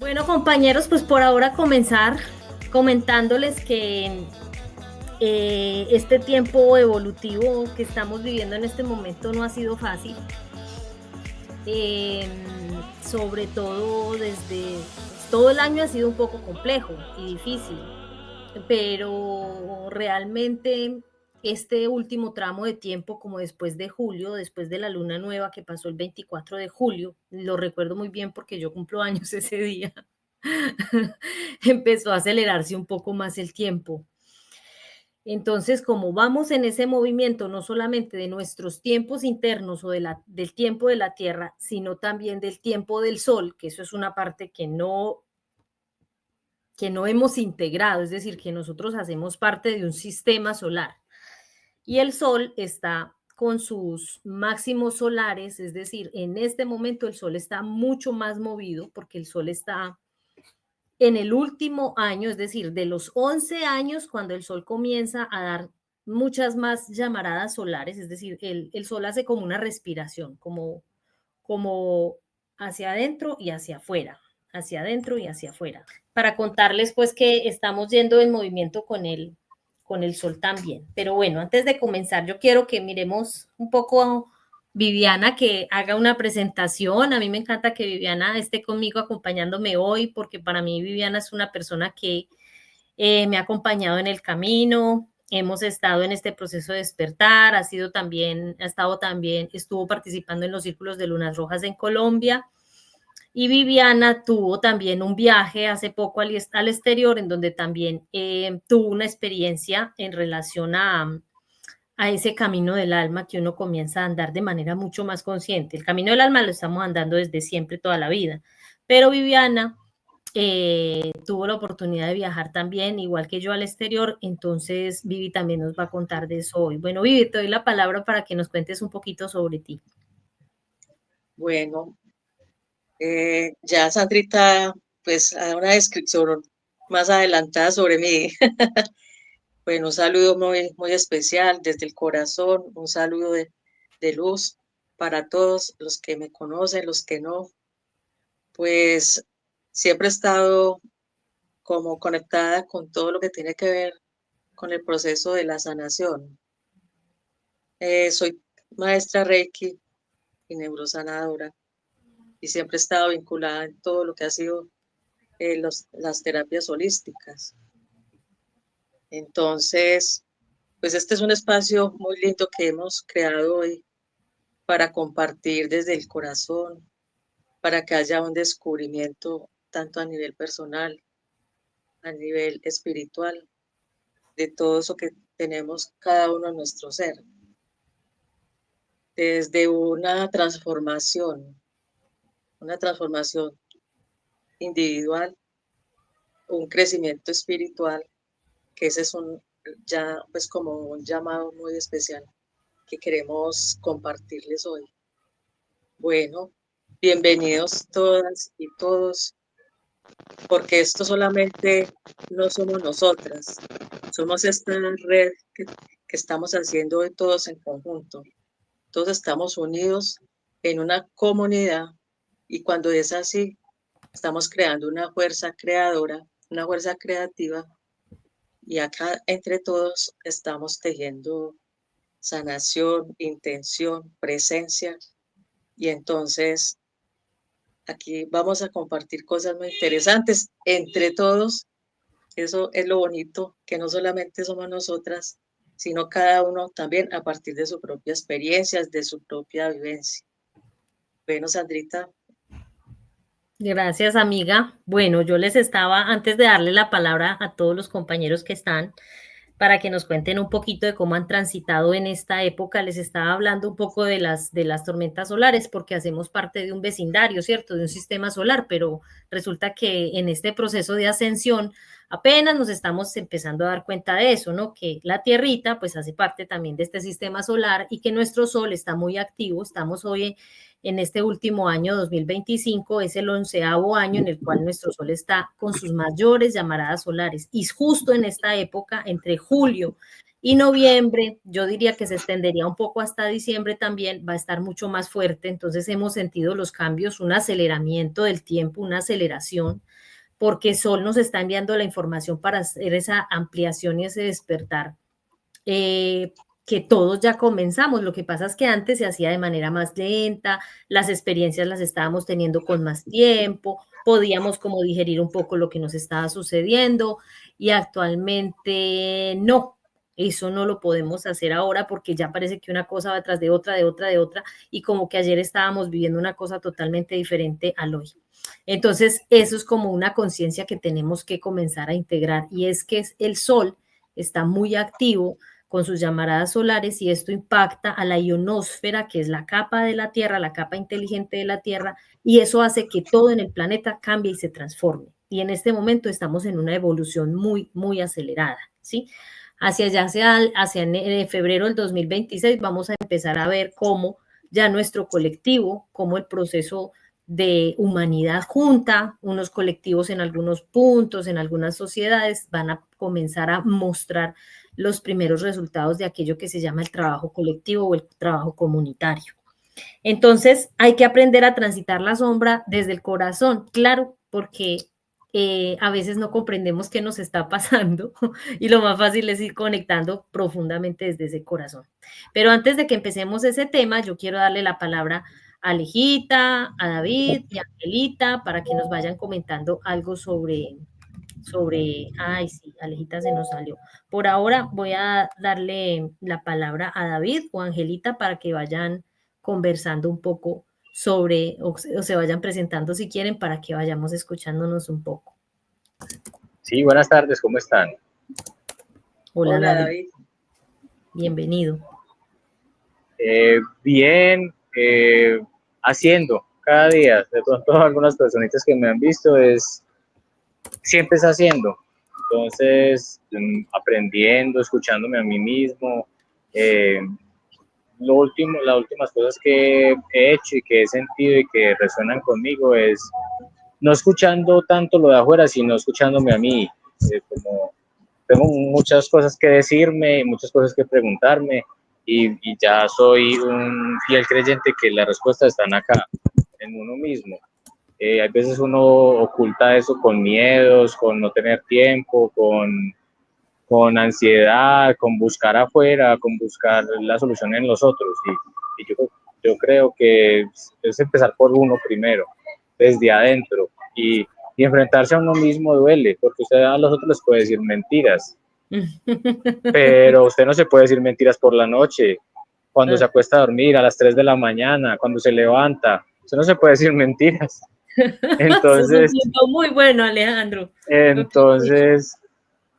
Bueno, compañeros, pues por ahora comenzar comentándoles que este tiempo evolutivo que estamos viviendo en este momento no ha sido fácil. Sobre todo desde todo el año ha sido un poco complejo y difícil, pero realmente este último tramo de tiempo, como después de julio, después de la luna nueva que pasó el 24 de julio, lo recuerdo muy bien porque yo cumplo años ese día, empezó a acelerarse un poco más el tiempo. Entonces, como vamos en ese movimiento, no solamente de nuestros tiempos internos o del tiempo de la Tierra, sino también del tiempo del Sol, que eso es una parte que no hemos integrado, es decir, que nosotros hacemos parte de un sistema solar. Y el Sol está con sus máximos solares, es decir, en este momento el Sol está mucho más movido porque el Sol está en el último año, es decir, de los 11 años, cuando el Sol comienza a dar muchas más llamaradas solares, es decir, el Sol hace como una respiración, como hacia adentro y hacia afuera, hacia adentro y hacia afuera. Para contarles pues que estamos yendo en movimiento con el Sol también. Pero bueno, antes de comenzar, yo quiero que miremos un poco Viviana, que haga una presentación. A mí me encanta que Viviana esté conmigo acompañándome hoy, porque para mí Viviana es una persona que me ha acompañado en el camino. Hemos estado en este proceso de despertar, estuvo participando en los círculos de lunas rojas en Colombia. Y Viviana tuvo también un viaje hace poco al exterior, en donde también tuvo una experiencia en relación a ese camino del alma que uno comienza a andar de manera mucho más consciente. El camino del alma lo estamos andando desde siempre, toda la vida. Pero Viviana tuvo la oportunidad de viajar también, igual que yo, al exterior. Entonces, Vivi también nos va a contar de eso hoy. Bueno, Vivi, te doy la palabra para que nos cuentes un poquito sobre ti. Bueno, ya Sandrita, pues, a una descripción más adelantada sobre mí. Bueno, un saludo muy, muy especial desde el corazón, un saludo de luz para todos los que me conocen, los que no. Pues siempre he estado como conectada con todo lo que tiene que ver con el proceso de la sanación. Soy maestra Reiki y neurosanadora y siempre he estado vinculada en todo lo que ha sido las terapias holísticas. Entonces, pues este es un espacio muy lindo que hemos creado hoy para compartir desde el corazón, para que haya un descubrimiento tanto a nivel personal, a nivel espiritual, de todo eso que tenemos cada uno en nuestro ser. Desde una transformación individual, un crecimiento espiritual, que ese es ya pues como un llamado muy especial que queremos compartirles hoy. Bueno, bienvenidos todas y todos, porque esto solamente no somos nosotras, somos esta red que estamos haciendo hoy todos en conjunto. Todos estamos unidos en una comunidad y cuando es así, estamos creando una fuerza creadora, una fuerza creativa y acá entre todos estamos tejiendo sanación, intención, presencia y entonces aquí vamos a compartir cosas muy interesantes entre todos. Eso es lo bonito, que no solamente somos nosotras, sino cada uno también a partir de su propia experiencia, de su propia vivencia. Bueno, Sandrita. Gracias, amiga. Bueno, yo les estaba, antes de darle la palabra a todos los compañeros que están, para que nos cuenten un poquito de cómo han transitado en esta época. Les estaba hablando un poco de las tormentas solares, porque hacemos parte de un vecindario, ¿cierto? De un sistema solar, pero resulta que en este proceso de ascensión apenas nos estamos empezando a dar cuenta de eso, ¿no? Que la Tierrita, pues, hace parte también de este sistema solar y que nuestro Sol está muy activo. Estamos hoy en este último año 2025, es el 11º año en el cual nuestro Sol está con sus mayores llamaradas solares. Y justo en esta época, entre julio Y noviembre, yo diría que se extendería un poco hasta diciembre también, va a estar mucho más fuerte. Entonces hemos sentido los cambios, un aceleramiento del tiempo, una aceleración, porque Sol nos está enviando la información para hacer esa ampliación y ese despertar que todos ya comenzamos. Lo que pasa es que antes se hacía de manera más lenta, las experiencias las estábamos teniendo con más tiempo, podíamos como digerir un poco lo que nos estaba sucediendo y actualmente no. Eso no lo podemos hacer ahora porque ya parece que una cosa va detrás de otra, de otra, de otra, y como que ayer estábamos viviendo una cosa totalmente diferente al hoy. Entonces, eso es como una conciencia que tenemos que comenzar a integrar, y es que el sol está muy activo con sus llamaradas solares, y esto impacta a la ionosfera, que es la capa de la Tierra, la capa inteligente de la Tierra, y eso hace que todo en el planeta cambie y se transforme. Y en este momento estamos en una evolución muy, muy acelerada, ¿sí? Hacia allá, hacia febrero del 2026, vamos a empezar a ver cómo ya nuestro colectivo, cómo el proceso de humanidad junta, unos colectivos en algunos puntos, en algunas sociedades, van a comenzar a mostrar los primeros resultados de aquello que se llama el trabajo colectivo o el trabajo comunitario. Entonces, hay que aprender a transitar la sombra desde el corazón, claro, porque a veces no comprendemos qué nos está pasando y lo más fácil es ir conectando profundamente desde ese corazón. Pero antes de que empecemos ese tema, yo quiero darle la palabra a Alejita, a David y a Angelita para que nos vayan comentando algo ay, sí, Alejita se nos salió. Por ahora voy a darle la palabra a David o a Angelita para que vayan conversando un poco sobre, o se vayan presentando si quieren, para que vayamos escuchándonos un poco. Sí, buenas tardes, ¿cómo están? Hola, Hola, David. David. Bienvenido. Bien, haciendo cada día. De pronto algunas personitas que me han visto siempre es haciendo. Entonces, aprendiendo, escuchándome a mí mismo. Las últimas cosas que he hecho y que he sentido y que resuenan conmigo es no escuchando tanto lo de afuera, sino escuchándome a mí. Como tengo muchas cosas que decirme, muchas cosas que preguntarme, y ya soy un fiel creyente que las respuestas están acá, en uno mismo. Hay veces uno oculta eso con miedos, con no tener tiempo, con ansiedad, con buscar afuera, con buscar la solución en los otros. Y yo creo que es empezar por uno primero, desde adentro. Y enfrentarse a uno mismo duele, porque usted a los otros les puede decir mentiras, pero usted no se puede decir mentiras por la noche, cuando se acuesta a dormir a las 3 de la mañana, cuando se levanta, usted no se puede decir mentiras. Eso es un Entonces, punto muy bueno, Alejandro. entonces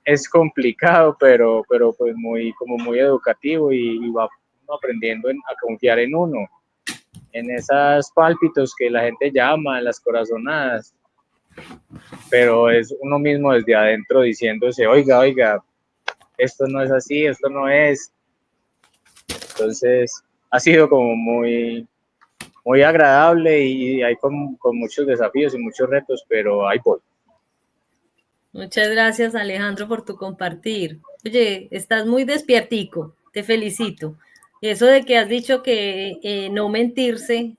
es complicado, pero pues como muy educativo, y va uno aprendiendo a confiar en uno, en esas pálpitos que la gente llama, las corazonadas, pero es uno mismo desde adentro diciéndose, oiga, oiga, esto no es así, esto no es. Entonces ha sido como muy agradable, y hay con muchos desafíos y muchos retos, pero ahí voy. Muchas gracias, Alejandro, por tu compartir. Oye, estás muy despiertico, te felicito. Eso de que has dicho que no mentirse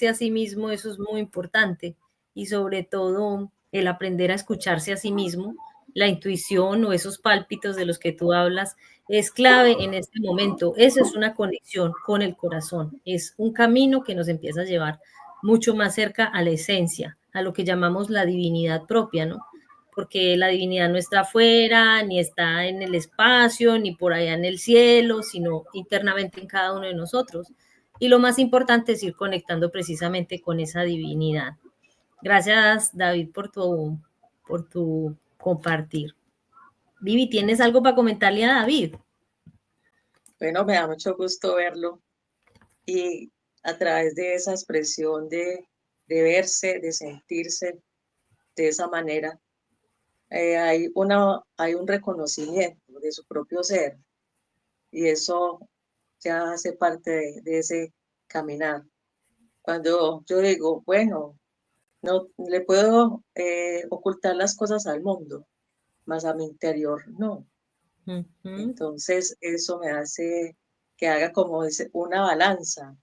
a sí mismo, eso es muy importante. Y sobre todo el aprender a escucharse a sí mismo, la intuición o esos pálpitos de los que tú hablas, es clave en este momento. Eso es una conexión con el corazón. Es un camino que nos empieza a llevar mucho más cerca a la esencia, a lo que llamamos la divinidad propia, ¿no? Porque la divinidad no está afuera, ni está en el espacio, ni por allá en el cielo, sino internamente en cada uno de nosotros. Y lo más importante es ir conectando precisamente con esa divinidad. Gracias, David, por tu compartir. Vivi, ¿tienes algo para comentarle a David? Bueno, me da mucho gusto verlo y a través de esa expresión de verse, de sentirse de esa manera, hay un reconocimiento de su propio ser, y eso ya hace parte de ese caminar. Cuando yo digo, bueno, no le puedo ocultar las cosas al mundo, más a mi interior no. Ujú. Entonces, eso me hace que haga como una balanza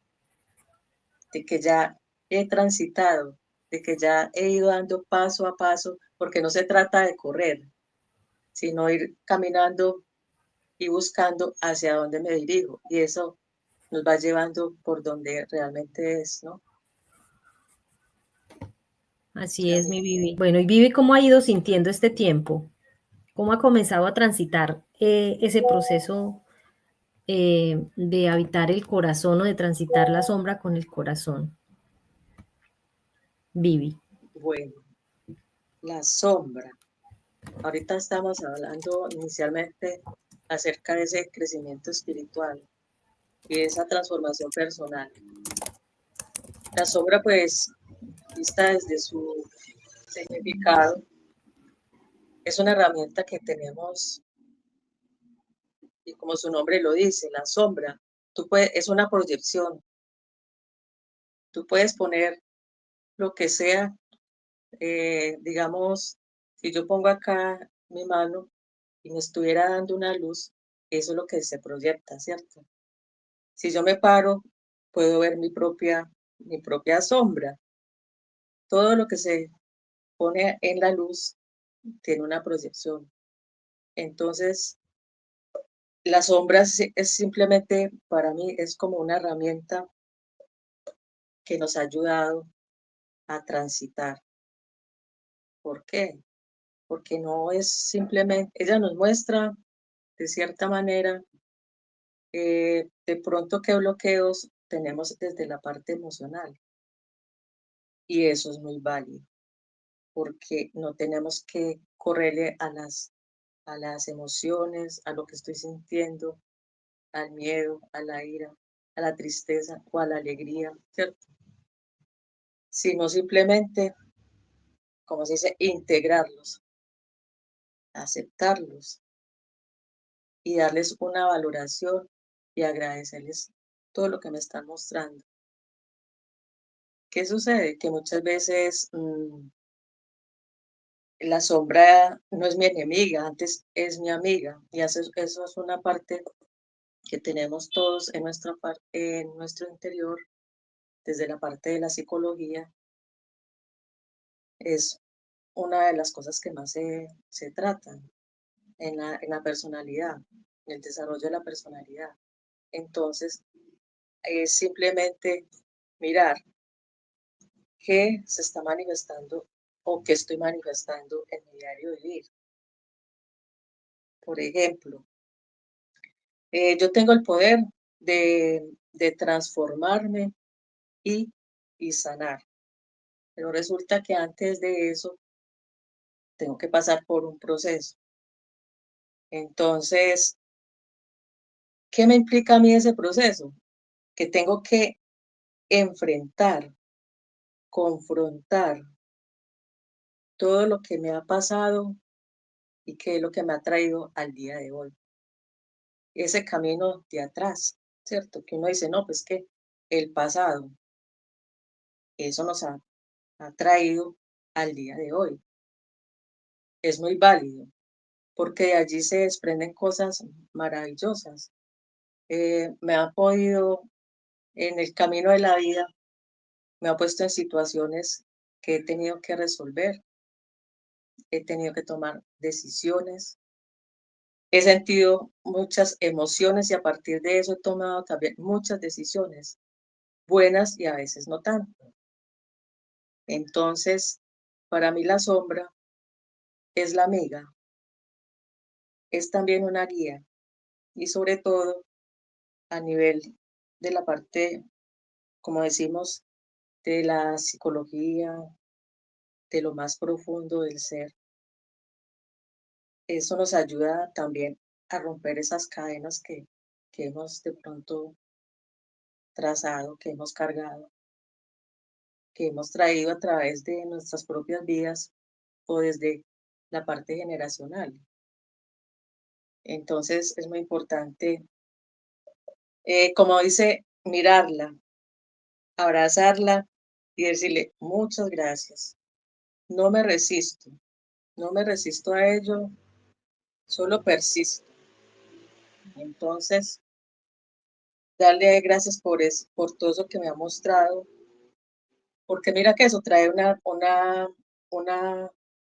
de que ya he transitado, de que ya he ido dando paso a paso, porque no se trata de correr, sino ir caminando y buscando hacia dónde me dirijo. Y eso nos va llevando por donde realmente es, ¿no? Así es, Claro. mi Vivi. Bueno, y Vivi, ¿cómo ha ido sintiendo este tiempo? ¿Cómo ha comenzado a transitar ese proceso de habitar el corazón o de transitar la sombra con el corazón? Vivi. Bueno, la sombra. Ahorita estamos hablando inicialmente acerca de ese crecimiento espiritual y esa transformación personal. La sombra, pues, vista desde su significado, es una herramienta que tenemos y como su nombre lo dice, la sombra, es una proyección. Tú puedes poner lo que sea, digamos, si yo pongo acá mi mano y me estuviera dando una luz, eso es lo que se proyecta, ¿cierto? Si yo me paro, puedo ver mi propia sombra. Todo lo que se pone en la luz tiene una proyección. Entonces, la sombra es simplemente, para mí, es como una herramienta que nos ha ayudado a transitar. ¿Por qué? Porque no es simplemente, ella nos muestra de cierta manera de pronto qué bloqueos tenemos desde la parte emocional y eso es muy válido porque no tenemos que correrle a las emociones, a lo que estoy sintiendo, al miedo, a la ira, a la tristeza o a la alegría, ¿cierto? Sino simplemente, como se dice, integrarlos, aceptarlos y darles una valoración y agradecerles todo lo que me están mostrando. ¿Qué sucede? Que muchas veces la sombra no es mi enemiga, antes es mi amiga. Y eso es una parte que tenemos todos en nuestro interior, desde la parte de la psicología. Es una de las cosas que más se tratan en la personalidad, en el desarrollo de la personalidad. Entonces, es simplemente mirar qué se está manifestando o qué estoy manifestando en mi diario vivir. Por ejemplo, yo tengo el poder de transformarme y sanar, pero resulta que antes de eso tengo que pasar por un proceso. Entonces, ¿qué me implica a mí ese proceso? Que tengo que enfrentar, confrontar todo lo que me ha pasado y qué es lo que me ha traído al día de hoy. Ese camino de atrás, ¿cierto? Que uno dice, no, pues que el pasado, eso nos ha traído al día de hoy. Es muy válido, porque de allí se desprenden cosas maravillosas. Me ha podido, en el camino de la vida, me ha puesto en situaciones que he tenido que resolver, he tenido que tomar decisiones, he sentido muchas emociones y a partir de eso he tomado también muchas decisiones, buenas y a veces no tanto. Entonces, para mí la sombra es la amiga, es también una guía y sobre todo a nivel de la parte, como decimos, de la psicología, de lo más profundo del ser. Eso nos ayuda también a romper esas cadenas que hemos de pronto trazado, que hemos cargado, que hemos traído a través de nuestras propias vidas o desde la parte generacional. Entonces es muy importante, como dice, mirarla, abrazarla y decirle muchas gracias. No me resisto, no me resisto a ello, solo persisto. Entonces, darle gracias por todo eso que me ha mostrado, porque mira que eso trae una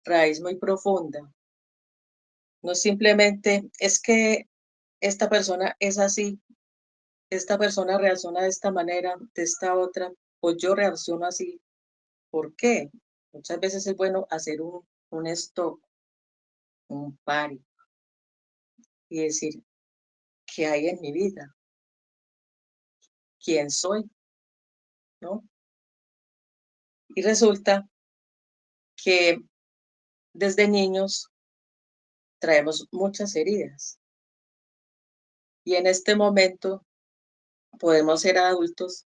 raíz muy profunda. No simplemente es que esta persona es así, esta persona reacciona de esta manera, de esta otra, pues yo reacciono así. ¿Por qué? Muchas veces es bueno hacer un stop, un pare y decir, ¿qué hay en mi vida? ¿Quién soy? ¿No? Y resulta que desde niños traemos muchas heridas y en este momento podemos ser adultos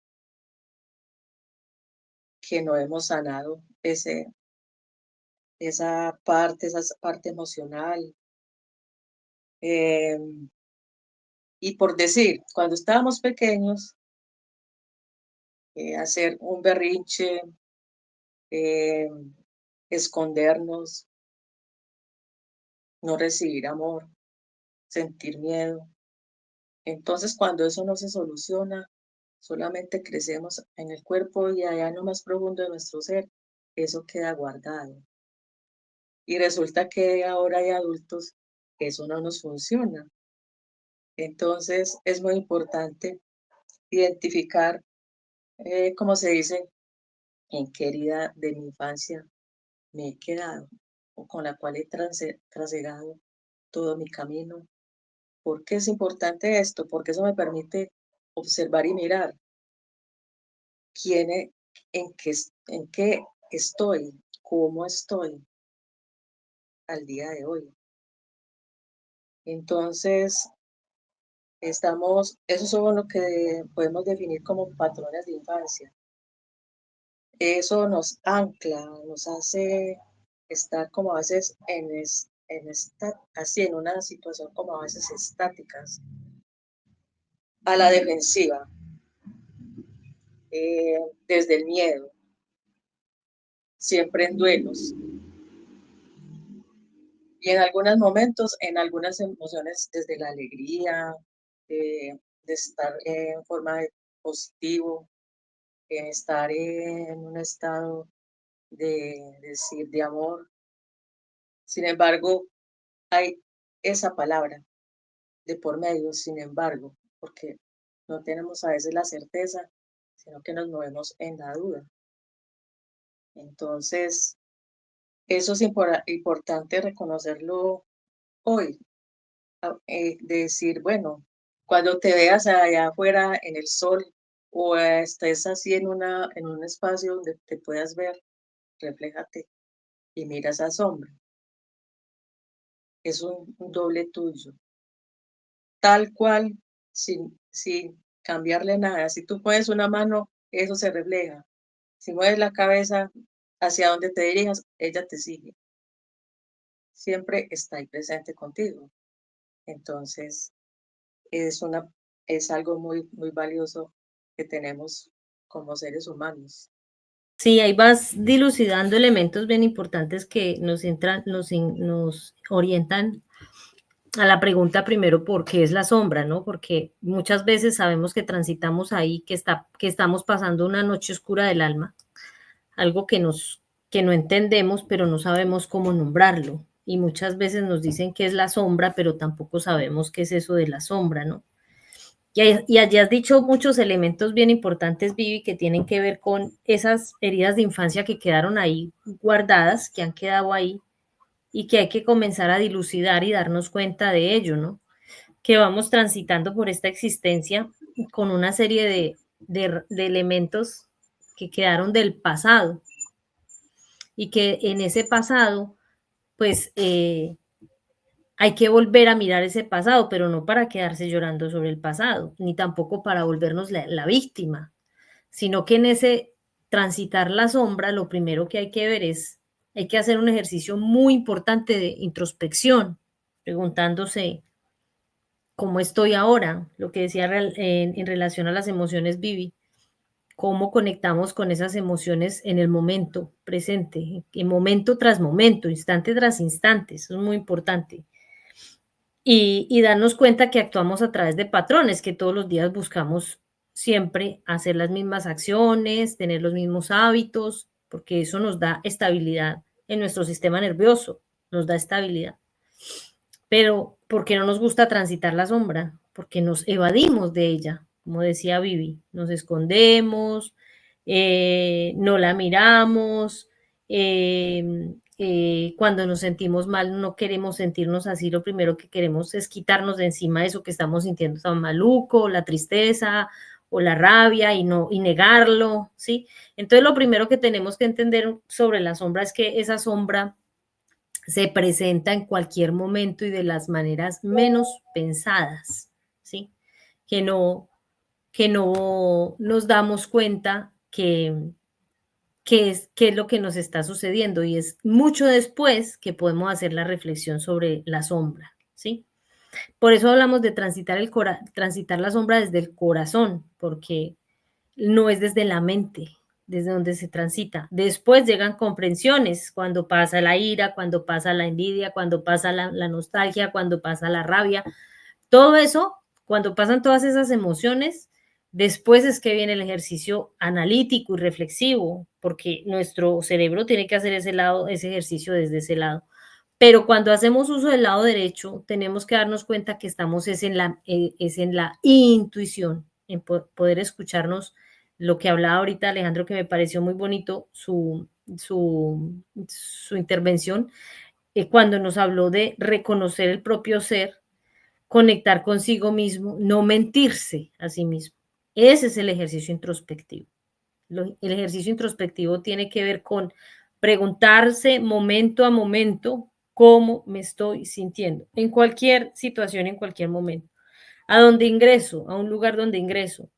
que no hemos sanado esa parte emocional. Y por decir, cuando estábamos pequeños, hacer un berrinche, eh, escondernos, no recibir amor, sentir miedo. Entonces, cuando eso no se soluciona, solamente crecemos en el cuerpo y allá en lo más profundo de nuestro ser, eso queda guardado. Y resulta que ahora hay adultos que eso no nos funciona. Entonces, es muy importante identificar, como se dice, en qué herida de mi infancia me he quedado o con la cual he trasegado todo mi camino. ¿Por qué es importante esto? Porque eso me permite observar y mirar quién es, en qué estoy, cómo estoy al día de hoy. Entonces, esos son lo que podemos definir como patrones de infancia. Eso nos ancla, nos hace estar como a veces así en una situación como a veces estáticas, a la defensiva, desde el miedo, siempre en duelos. Y en algunos momentos, en algunas emociones, desde la alegría, de estar en forma de positivo, en estar en un estado de decir de amor. Sin embargo, hay esa palabra de por medio, sin embargo, porque no tenemos a veces la certeza, sino que nos movemos en la duda. Entonces, eso es importante reconocerlo hoy, de decir, bueno, cuando te veas allá afuera en el sol o estés así en un espacio donde te puedas ver, refléjate y mira esa sombra. Es un doble tuyo, tal cual, sin cambiarle nada. Si tú pones una mano, eso se refleja. Si mueves la cabeza hacia donde te dirijas, ella te sigue. Siempre está ahí presente contigo. Entonces, es algo muy, muy valioso que tenemos como seres humanos. Sí, ahí vas dilucidando elementos bien importantes que nos orientan a la pregunta primero, ¿por qué es la sombra? ¿No? Porque muchas veces sabemos que transitamos ahí, que estamos pasando una noche oscura del alma, algo que no entendemos, pero no sabemos cómo nombrarlo. Y muchas veces nos dicen que es la sombra, pero tampoco sabemos qué es eso de la sombra, ¿no? Y allí has dicho muchos elementos bien importantes, Vivi, que tienen que ver con esas heridas de infancia que quedaron ahí guardadas, que han quedado ahí y que hay que comenzar a dilucidar y darnos cuenta de ello, ¿no? Que vamos transitando por esta existencia con una serie de elementos que quedaron del pasado y que en ese pasado, pues hay que volver a mirar ese pasado, pero no para quedarse llorando sobre el pasado, ni tampoco para volvernos la víctima, sino que en ese transitar la sombra, lo primero que hay que ver es, hay que hacer un ejercicio muy importante de introspección, preguntándose cómo estoy ahora, lo que decía en relación a las emociones, Vivi, cómo conectamos con esas emociones en el momento presente, en momento tras momento, instante tras instante, eso es muy importante. y darnos cuenta que actuamos a través de patrones, que todos los días buscamos siempre hacer las mismas acciones, tener los mismos hábitos, porque eso nos da estabilidad en nuestro sistema nervioso, nos da estabilidad. Pero ¿por qué no nos gusta transitar la sombra? Porque nos evadimos de ella, como decía Vivi, nos escondemos, no la miramos, cuando nos sentimos mal no queremos sentirnos así, lo primero que queremos es quitarnos de encima eso que estamos sintiendo tan maluco, la tristeza o la rabia y negarlo, ¿sí? Entonces lo primero que tenemos que entender sobre la sombra es que esa sombra se presenta en cualquier momento y de las maneras menos pensadas, ¿sí? Que no, que no nos damos cuenta qué es lo que nos está sucediendo y es mucho después que podemos hacer la reflexión sobre la sombra, ¿sí? Por eso hablamos de transitar la sombra desde el corazón, porque no es desde la mente, desde donde se transita. Después llegan comprensiones, cuando pasa la ira, cuando pasa la envidia, cuando pasa la nostalgia, cuando pasa la rabia. Todo eso, cuando pasan todas esas emociones, después es que viene el ejercicio analítico y reflexivo, porque nuestro cerebro tiene que hacer ese ejercicio desde ese lado. Pero cuando hacemos uso del lado derecho, tenemos que darnos cuenta que estamos es en la intuición, en poder escucharnos lo que hablaba ahorita Alejandro, que me pareció muy bonito su intervención, cuando nos habló de reconocer el propio ser, conectar consigo mismo, no mentirse a sí mismo. Ese es el ejercicio introspectivo. El ejercicio introspectivo tiene que ver con preguntarse momento a momento cómo me estoy sintiendo, en cualquier situación, en cualquier momento. A donde ingreso, a un lugar donde ingreso,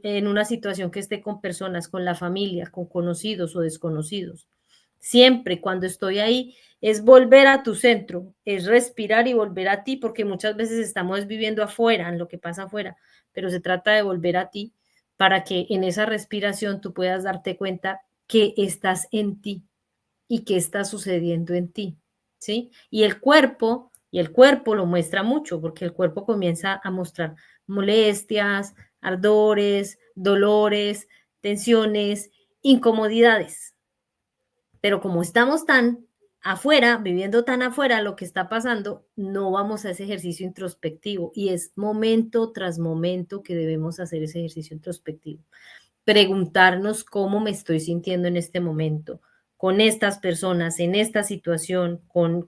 en una situación que esté con personas, con la familia, con conocidos o desconocidos. Siempre cuando estoy ahí es volver a tu centro, es respirar y volver a ti, porque muchas veces estamos viviendo afuera, en lo que pasa afuera, pero se trata de volver a ti para que en esa respiración tú puedas darte cuenta que estás en ti y qué está sucediendo en ti, ¿sí? Y el cuerpo lo muestra mucho, porque el cuerpo comienza a mostrar molestias, ardores, dolores, tensiones, incomodidades. Pero como estamos tan afuera, viviendo tan afuera lo que está pasando, no vamos a ese ejercicio introspectivo y es momento tras momento que debemos hacer ese ejercicio introspectivo. Preguntarnos cómo me estoy sintiendo en este momento, con estas personas, en esta situación, con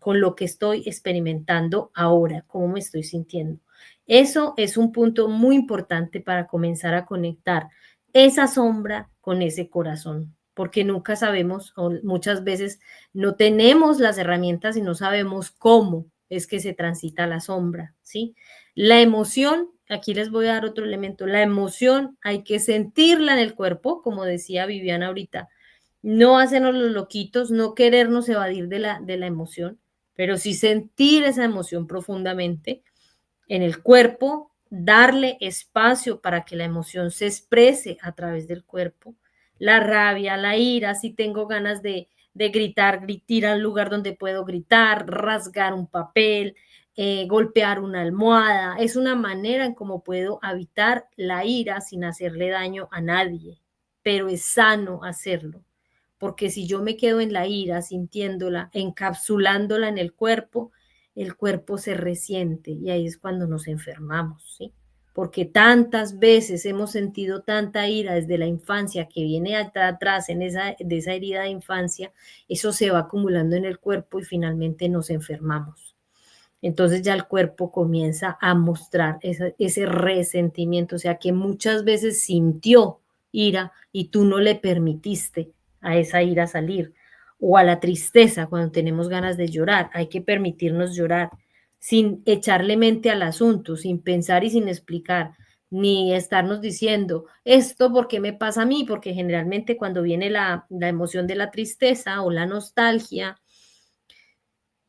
lo que estoy experimentando ahora, cómo me estoy sintiendo. Eso es un punto muy importante para comenzar a conectar esa sombra con ese corazón, porque nunca sabemos, o muchas veces no tenemos las herramientas y no sabemos cómo es que se transita la sombra, ¿sí? La emoción, aquí les voy a dar otro elemento, la emoción hay que sentirla en el cuerpo, como decía Viviana ahorita, no hacernos los loquitos, no querernos evadir de la emoción, pero sí sentir esa emoción profundamente en el cuerpo, darle espacio para que la emoción se exprese a través del cuerpo, la rabia, la ira, si tengo ganas de gritar, ir al lugar donde puedo gritar, rasgar un papel, golpear una almohada, es una manera en cómo puedo habitar la ira sin hacerle daño a nadie, pero es sano hacerlo, porque si yo me quedo en la ira, sintiéndola, encapsulándola en el cuerpo se resiente y ahí es cuando nos enfermamos, ¿sí? Porque tantas veces hemos sentido tanta ira desde la infancia que viene atrás de esa herida de infancia, eso se va acumulando en el cuerpo y finalmente nos enfermamos. Entonces ya el cuerpo comienza a mostrar ese resentimiento, o sea que muchas veces sintió ira y tú no le permitiste a esa ira salir. O a la tristeza cuando tenemos ganas de llorar, hay que permitirnos llorar sin echarle mente al asunto, sin pensar y sin explicar, ni estarnos diciendo, esto por qué me pasa a mí, porque generalmente cuando viene la emoción de la tristeza o la nostalgia,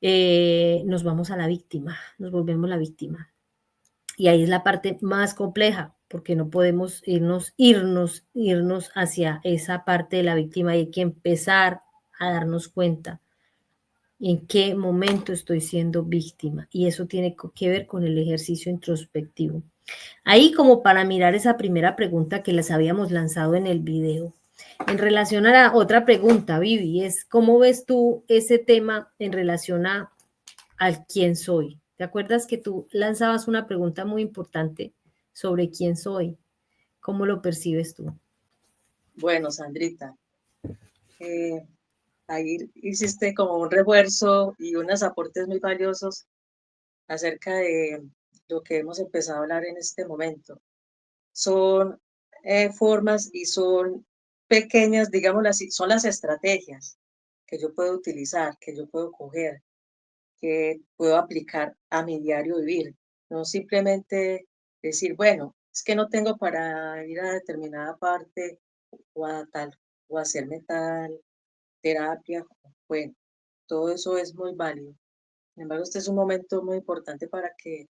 nos vamos a la víctima, nos volvemos la víctima. Y ahí es la parte más compleja, porque no podemos irnos hacia esa parte de la víctima y hay que empezar a darnos cuenta ¿En qué momento estoy siendo víctima? Y eso tiene que ver con el ejercicio introspectivo. Ahí como para mirar esa primera pregunta que les habíamos lanzado en el video. En relación a la otra pregunta, Vivi, es ¿cómo ves tú ese tema en relación a al quién soy? ¿Te acuerdas que tú lanzabas una pregunta muy importante sobre quién soy? ¿Cómo lo percibes tú? Bueno, Sandrita, eh, ahí hiciste como un refuerzo y unos aportes muy valiosos acerca de lo que hemos empezado a hablar en este momento. Son formas y son pequeñas, digámoslo así, son las estrategias que yo puedo utilizar, que yo puedo coger, que puedo aplicar a mi diario vivir. No simplemente decir, bueno, es que no tengo para ir a determinada parte o a tal, o hacerme tal terapia. Bueno, todo eso es muy válido. Sin embargo, este es un momento muy importante para que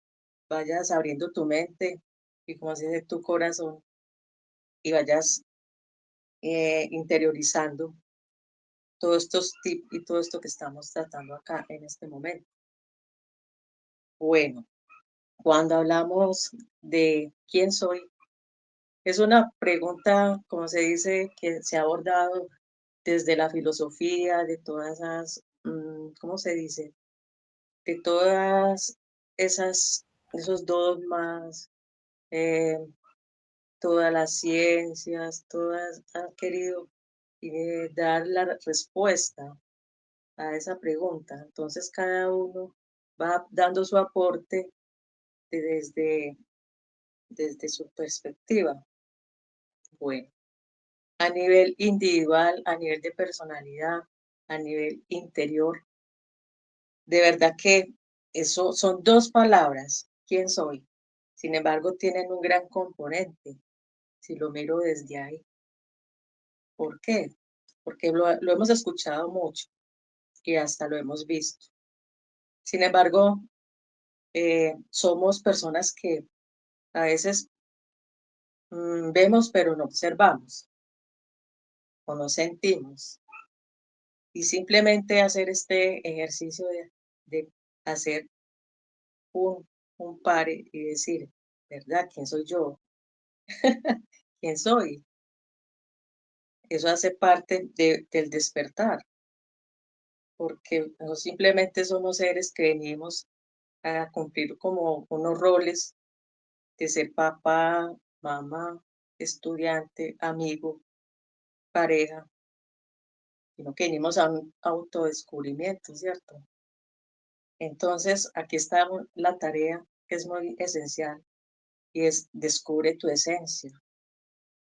vayas abriendo tu mente y, como se dice, tu corazón y vayas interiorizando todos estos tips y todo esto que estamos tratando acá en este momento. Bueno, cuando hablamos de quién soy, es una pregunta, como se dice, que se ha abordado desde la filosofía, de todas esas, ¿cómo se dice? De todas esos dogmas, eh, todas las ciencias, todas han querido dar la respuesta a esa pregunta. Entonces cada uno va dando su aporte desde, desde su perspectiva. Bueno, a nivel individual, a nivel de personalidad, a nivel interior, de verdad que eso son dos palabras, ¿quién soy? Sin embargo, tienen un gran componente, si lo miro desde ahí. ¿Por qué? Porque lo hemos escuchado mucho y hasta lo hemos visto. Sin embargo, somos personas que a veces vemos pero no observamos o no sentimos. Y simplemente hacer este ejercicio de hacer un pare y decir, ¿verdad? ¿Quién soy yo? ¿Quién soy? Eso hace parte del despertar, porque no simplemente somos seres que venimos a cumplir como unos roles de ser papá, mamá, estudiante, amigo, pareja, sino que venimos a un autodescubrimiento, ¿cierto? Entonces, aquí está la tarea que es muy esencial y es descubre tu esencia,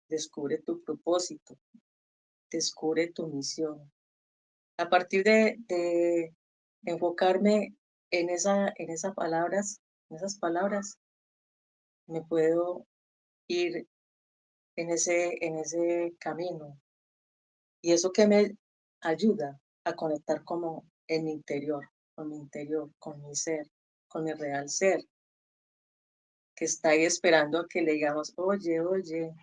descubre tu propósito, descubre tu misión. A partir de enfocarme en esas palabras, me puedo ir en ese camino. Y eso que me ayuda a conectar como en mi interior, con mi ser, con mi real ser, que está ahí esperando a que le digamos, oye, oye,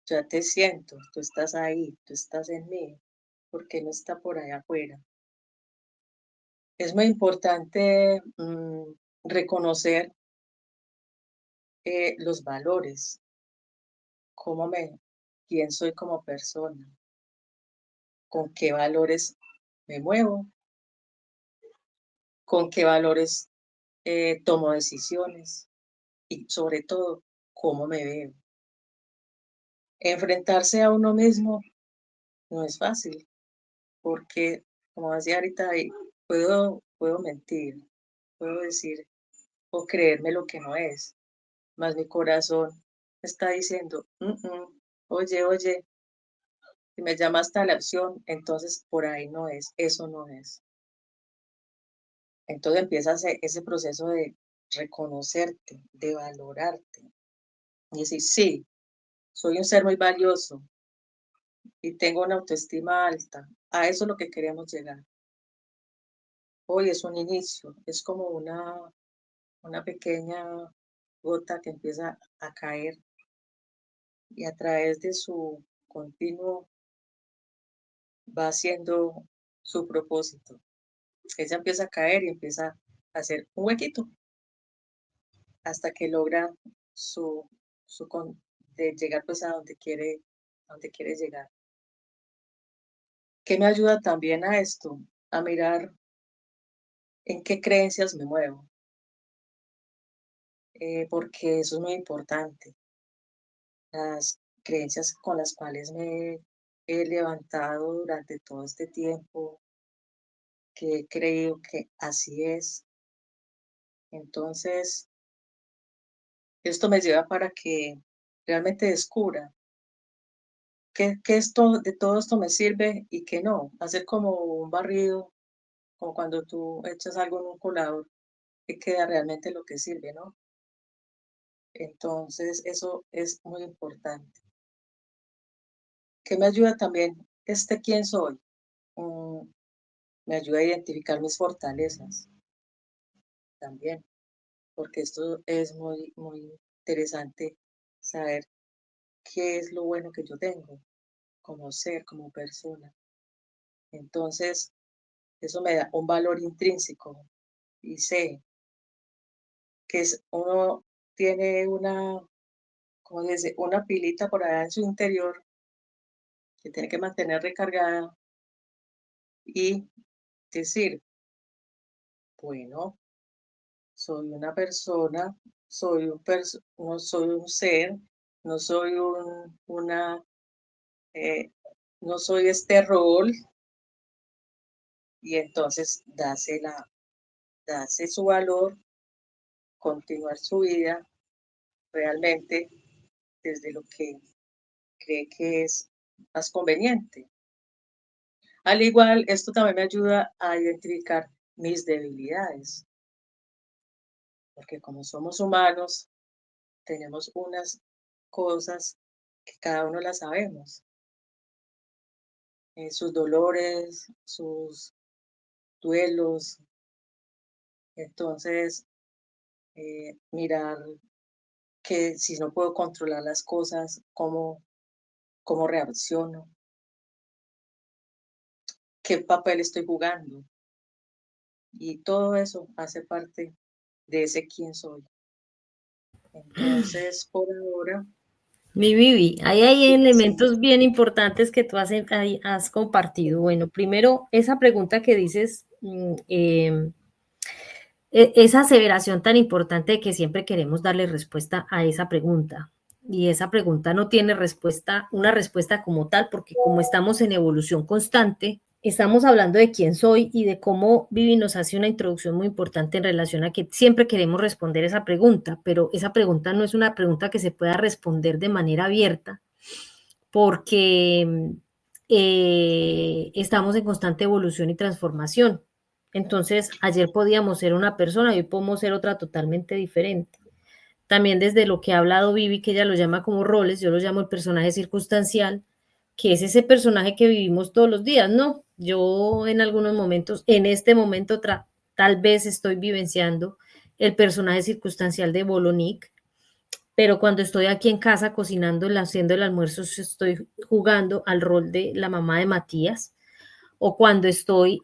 ya te siento, tú estás ahí, tú estás en mí, ¿por qué no está por allá afuera? Es muy importante reconocer los valores, quién soy como persona, con qué valores me muevo, con qué valores tomo decisiones y sobre todo cómo me veo. Enfrentarse a uno mismo no es fácil porque, como decía ahorita, puedo mentir, puedo decir o creerme lo que no es, mas mi corazón está diciendo, oye, oye, si me llamaste a la acción, entonces por ahí no es, eso no es. Entonces empieza ese proceso de reconocerte, de valorarte y decir, sí, soy un ser muy valioso y tengo una autoestima alta. A eso es lo que queremos llegar. Hoy es un inicio, es como una pequeña gota que empieza a caer y a través de su continuo va haciendo su propósito. Ella empieza a caer y empieza a hacer un huequito hasta que logra de llegar pues a donde quiere llegar. ¿Qué me ayuda también a esto? A mirar en qué creencias me muevo, porque eso es muy importante. Las creencias con las cuales me he levantado durante todo este tiempo, que he creído que así es. Entonces, esto me lleva para que realmente descubra qué de todo esto me sirve y qué no. Hacer como un barrido, como cuando tú echas algo en un colador, que queda realmente lo que sirve, ¿no? Entonces, eso es muy importante. ¿Qué me ayuda también? ¿Quién soy? Mm, Me ayuda a identificar mis fortalezas también, porque esto es muy, muy interesante saber qué es lo bueno que yo tengo como ser, como persona. Entonces, eso me da un valor intrínseco y sé que uno tiene como dice, una pilita por allá en su interior que tiene que mantener recargada y decir, bueno, soy una persona, no soy un ser, no soy eh, no soy este rol, y entonces darse su valor, continuar su vida realmente desde lo que cree que es más conveniente. Al igual, esto también me ayuda a identificar mis debilidades, porque como somos humanos, tenemos unas cosas que cada uno las sabemos, sus dolores, sus duelos. Entonces, mirar que si no puedo controlar las cosas, cómo reacciono, qué papel estoy jugando. Y todo eso hace parte de ese quién soy. Entonces, por ahora, Mi Vivi, ahí hay sí, elementos bien importantes que tú has compartido. Bueno, primero, esa pregunta que dices, esa aseveración tan importante de que siempre queremos darle respuesta a esa pregunta. Y esa pregunta no tiene una respuesta como tal, porque como estamos en evolución constante, estamos hablando de quién soy y de cómo Vivi nos hace una introducción muy importante en relación a que siempre queremos responder esa pregunta, pero esa pregunta no es una pregunta que se pueda responder de manera abierta, porque estamos en constante evolución y transformación. Entonces, ayer podíamos ser una persona y hoy podemos ser otra totalmente diferente. También desde lo que ha hablado Vivi, que ella lo llama como roles, yo lo llamo el personaje circunstancial, que es ese personaje que vivimos todos los días, ¿no? Yo en algunos momentos, en este momento tal vez estoy vivenciando el personaje circunstancial de Bolonic, pero cuando estoy aquí en casa cocinando, haciendo el almuerzo, estoy jugando al rol de la mamá de Matías, o cuando estoy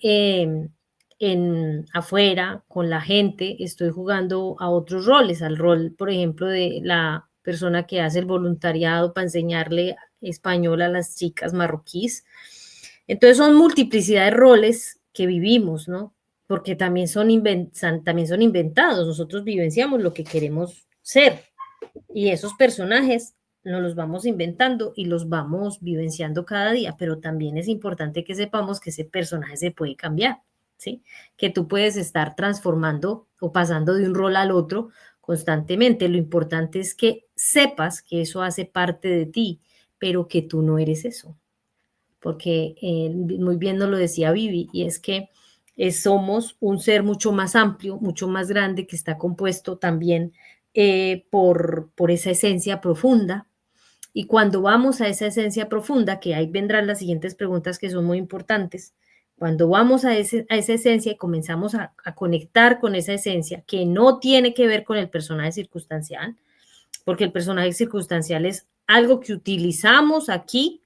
afuera con la gente, estoy jugando a otros roles, al rol, por ejemplo, de la persona que hace el voluntariado para enseñarle español a las chicas marroquíes. Entonces son multiplicidad de roles que vivimos, ¿no? Porque también son inventados, nosotros vivenciamos lo que queremos ser y esos personajes nos los vamos inventando y los vamos vivenciando cada día, pero también es importante que sepamos que ese personaje se puede cambiar, ¿sí? Que tú puedes estar transformando o pasando de un rol al otro constantemente. Lo importante es que sepas que eso hace parte de ti, pero que tú no eres eso. Porque muy bien nos lo decía Vivi, y es que somos un ser mucho más amplio, mucho más grande, que está compuesto también por esa esencia profunda. Y cuando vamos a esa esencia profunda, que ahí vendrán las siguientes preguntas que son muy importantes, cuando vamos a esa esencia y comenzamos a conectar con esa esencia, que no tiene que ver con el personaje circunstancial, porque el personaje circunstancial es algo que utilizamos aquí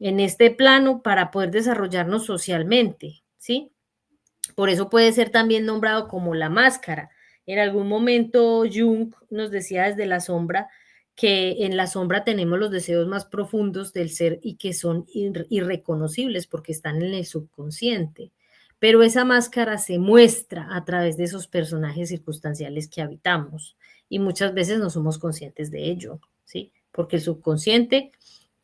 en este plano para poder desarrollarnos socialmente, ¿sí? Por eso puede ser también nombrado como la máscara. En algún momento Jung nos decía desde la sombra que en la sombra tenemos los deseos más profundos del ser y que son irreconocibles porque están en el subconsciente. Pero esa máscara se muestra a través de esos personajes circunstanciales que habitamos y muchas veces no somos conscientes de ello, ¿sí? Porque el subconsciente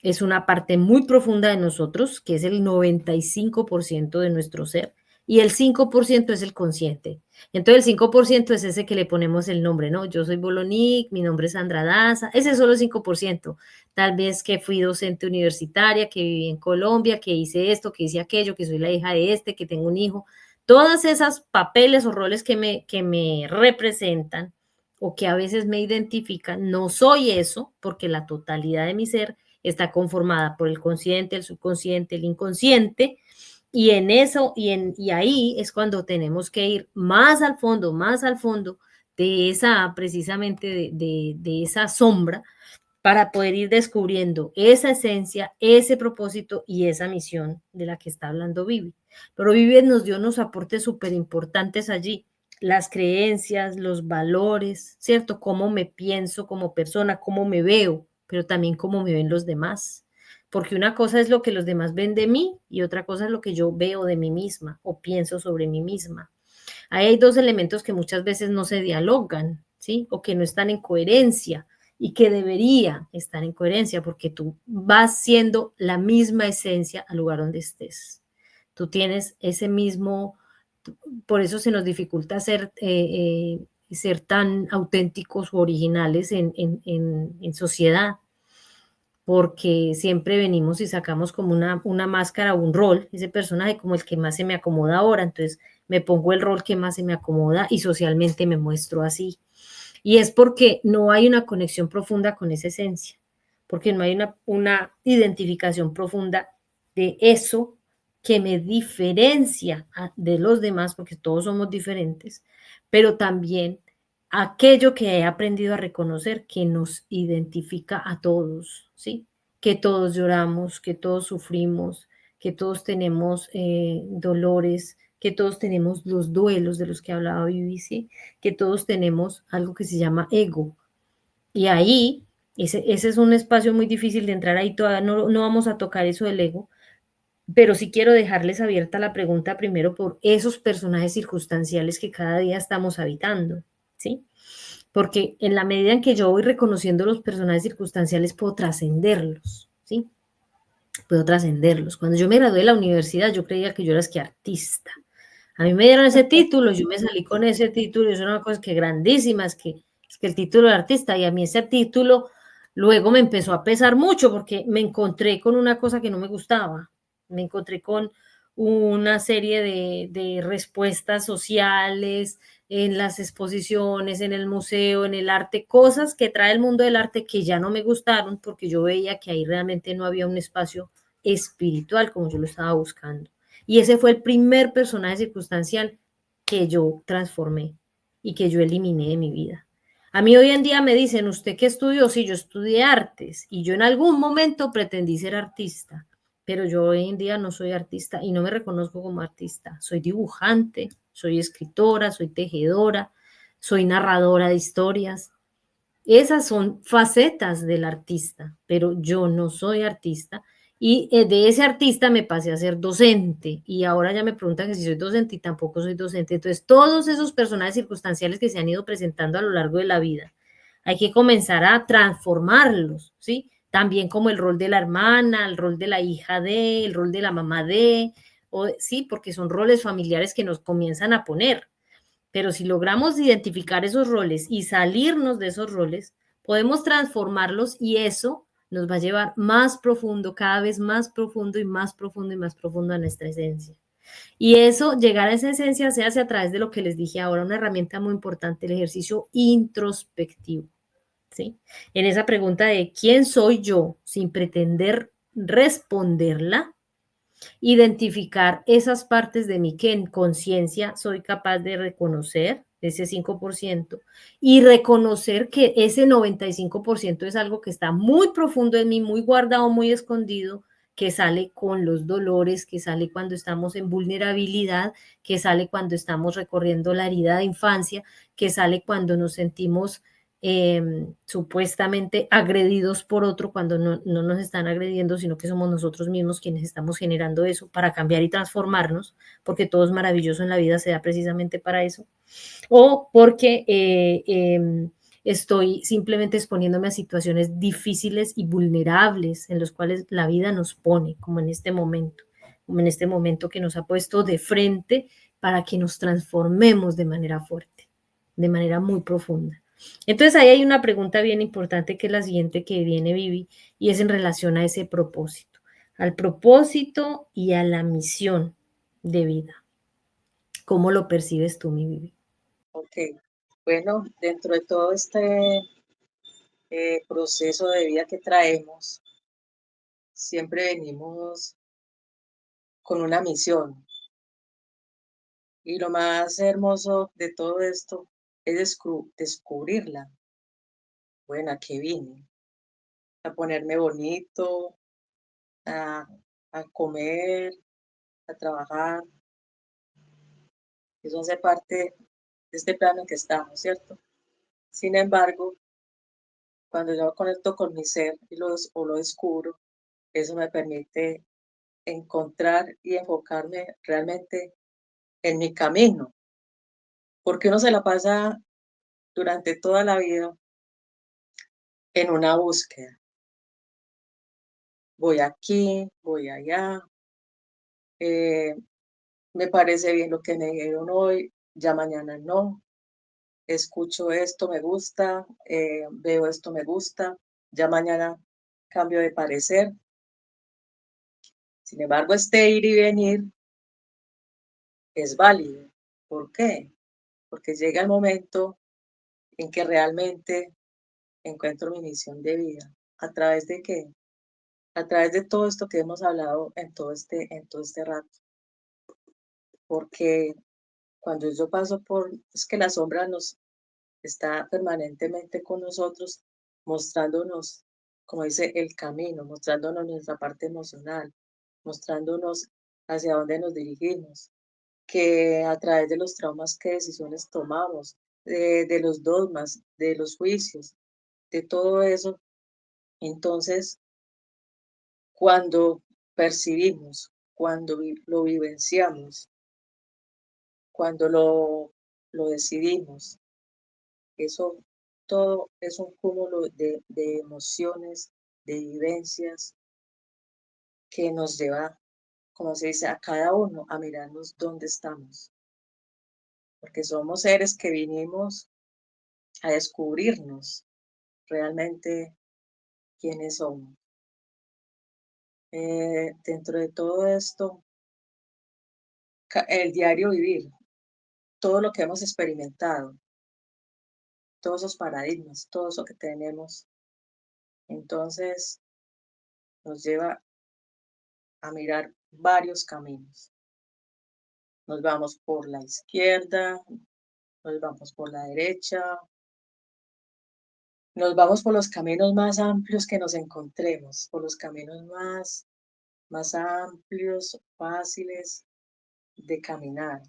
es una parte muy profunda de nosotros, que es el 95% de nuestro ser, y el 5% es el consciente. Entonces el 5% es ese que le ponemos el nombre, ¿no? Yo soy Bolonic, mi nombre es Sandra Daza, ese es solo el 5%. Tal vez que fui docente universitaria, que viví en Colombia, que hice esto, que hice aquello, que soy la hija de este, que tengo un hijo. Todas esas papeles o roles que me representan o que a veces me identifican, no soy eso, porque la totalidad de mi ser está conformada por el consciente, el subconsciente, el inconsciente, y en eso, y ahí es cuando tenemos que ir más al fondo de esa, precisamente de esa sombra, para poder ir descubriendo esa esencia, ese propósito y esa misión de la que está hablando Vivi. Pero Vivi nos dio unos aportes súper importantes allí, las creencias, los valores, ¿cierto? Cómo me pienso como persona, cómo me veo, pero también cómo me ven los demás. Porque una cosa es lo que los demás ven de mí y otra cosa es lo que yo veo de mí misma o pienso sobre mí misma. Ahí hay dos elementos que muchas veces no se dialogan, ¿sí? O que no están en coherencia y que debería estar en coherencia porque tú vas siendo la misma esencia al lugar donde estés. Tú tienes ese mismo, por eso se nos dificulta ser tan auténticos o originales en sociedad, porque siempre venimos y sacamos como una máscara o un rol, ese personaje como el que más se me acomoda ahora, entonces me pongo el rol que más se me acomoda y socialmente me muestro así. Y es porque no hay una conexión profunda con esa esencia, porque no hay una identificación profunda de eso que me diferencia de los demás, porque todos somos diferentes, pero también aquello que he aprendido a reconocer que nos identifica a todos, ¿sí? Que todos lloramos, que todos sufrimos, que todos tenemos dolores, que todos tenemos los duelos de los que hablaba Vivi, ¿sí? Que todos tenemos algo que se llama ego. Y ahí, ese es un espacio muy difícil de entrar ahí, todavía no vamos a tocar eso del ego, pero sí quiero dejarles abierta la pregunta primero por esos personajes circunstanciales que cada día estamos habitando, ¿sí? Porque en la medida en que yo voy reconociendo los personajes circunstanciales, puedo trascenderlos, ¿sí? Puedo trascenderlos. Cuando yo me gradué de la universidad, yo creía que yo era que artista. A mí me dieron ese título, yo me salí con ese título, y eso era una cosa que grandísima, es que el título de artista, y a mí ese título luego me empezó a pesar mucho porque me encontré con una cosa que no me gustaba, me encontré con una serie de respuestas sociales en las exposiciones, en el museo, en el arte, cosas que trae el mundo del arte que ya no me gustaron porque yo veía que ahí realmente no había un espacio espiritual como yo lo estaba buscando. Y ese fue el primer personaje circunstancial que yo transformé y que yo eliminé de mi vida. A mí hoy en día me dicen, ¿usted qué estudió? Sí, yo estudié artes y yo en algún momento pretendí ser artista, pero yo hoy en día no soy artista y no me reconozco como artista. Soy dibujante, soy escritora, soy tejedora, soy narradora de historias. Esas son facetas del artista, pero yo no soy artista y de ese artista me pasé a ser docente y ahora ya me preguntan que si soy docente y tampoco soy docente. Entonces, todos esos personajes circunstanciales que se han ido presentando a lo largo de la vida, hay que comenzar a transformarlos, ¿sí? También como el rol de la hermana, el rol de la hija de, el rol de la mamá de, sí, porque son roles familiares que nos comienzan a poner. Pero si logramos identificar esos roles y salirnos de esos roles, podemos transformarlos y eso nos va a llevar más profundo, cada vez más profundo y más profundo y más profundo a nuestra esencia. Y eso, llegar a esa esencia, se hace a través de lo que les dije ahora, una herramienta muy importante, el ejercicio introspectivo, ¿sí? En esa pregunta de ¿quién soy yo? Sin pretender responderla, identificar esas partes de mí que en conciencia soy capaz de reconocer, ese 5%, y reconocer que ese 95% es algo que está muy profundo en mí, muy guardado, muy escondido, que sale con los dolores, que sale cuando estamos en vulnerabilidad, que sale cuando estamos recorriendo la herida de infancia, que sale cuando nos sentimos supuestamente agredidos por otro, cuando no nos están agrediendo, sino que somos nosotros mismos quienes estamos generando eso para cambiar y transformarnos, porque todo es maravilloso en la vida, se da precisamente para eso, o porque estoy simplemente exponiéndome a situaciones difíciles y vulnerables en los cuales la vida nos pone, como en este momento que nos ha puesto de frente para que nos transformemos de manera fuerte, de manera muy profunda. Entonces ahí hay una pregunta bien importante que es la siguiente que viene Vivi, y es en relación a ese propósito, al propósito y a la misión de vida. ¿Cómo lo percibes tú, mi Vivi? Ok, bueno, dentro de todo este proceso de vida que traemos, siempre venimos con una misión. Y lo más hermoso de todo esto es descubrirla. Bueno, ¿a qué vine? A ponerme bonito, a, a comer, a trabajar. Eso hace parte de este plano en que estamos, ¿cierto? Sin embargo, cuando yo conecto con mi ser o lo descubro, eso me permite encontrar y enfocarme realmente en mi camino, porque uno se la pasa durante toda la vida en una búsqueda. Voy aquí, voy allá, eh, me parece bien lo que me dijeron hoy, ya mañana no, escucho esto, me gusta, veo esto, me gusta, ya mañana cambio de parecer. Sin embargo, este ir y venir es válido. ¿Por qué? Porque llega el momento en que realmente encuentro mi misión de vida. ¿A través de qué? A través de todo esto que hemos hablado en todo este rato. Porque cuando yo paso es que la sombra nos está permanentemente con nosotros, mostrándonos, como dice, el camino, mostrándonos nuestra parte emocional, mostrándonos hacia dónde nos dirigimos, que a través de los traumas, qué decisiones tomamos, de los dogmas, de los juicios, de todo eso. Entonces, cuando percibimos, cuando lo vivenciamos, cuando lo decidimos, eso todo es un cúmulo de emociones, de vivencias que nos lleva, como se dice, a cada uno a mirarnos dónde estamos, porque somos seres que vinimos a descubrirnos realmente quiénes somos. Dentro de todo esto, el diario vivir, todo lo que hemos experimentado, todos esos paradigmas, todo eso que tenemos, entonces nos lleva a mirar varios caminos. Nos vamos por la izquierda, nos vamos por la derecha, nos vamos por los caminos más amplios que nos encontremos, por los caminos más amplios, fáciles de caminar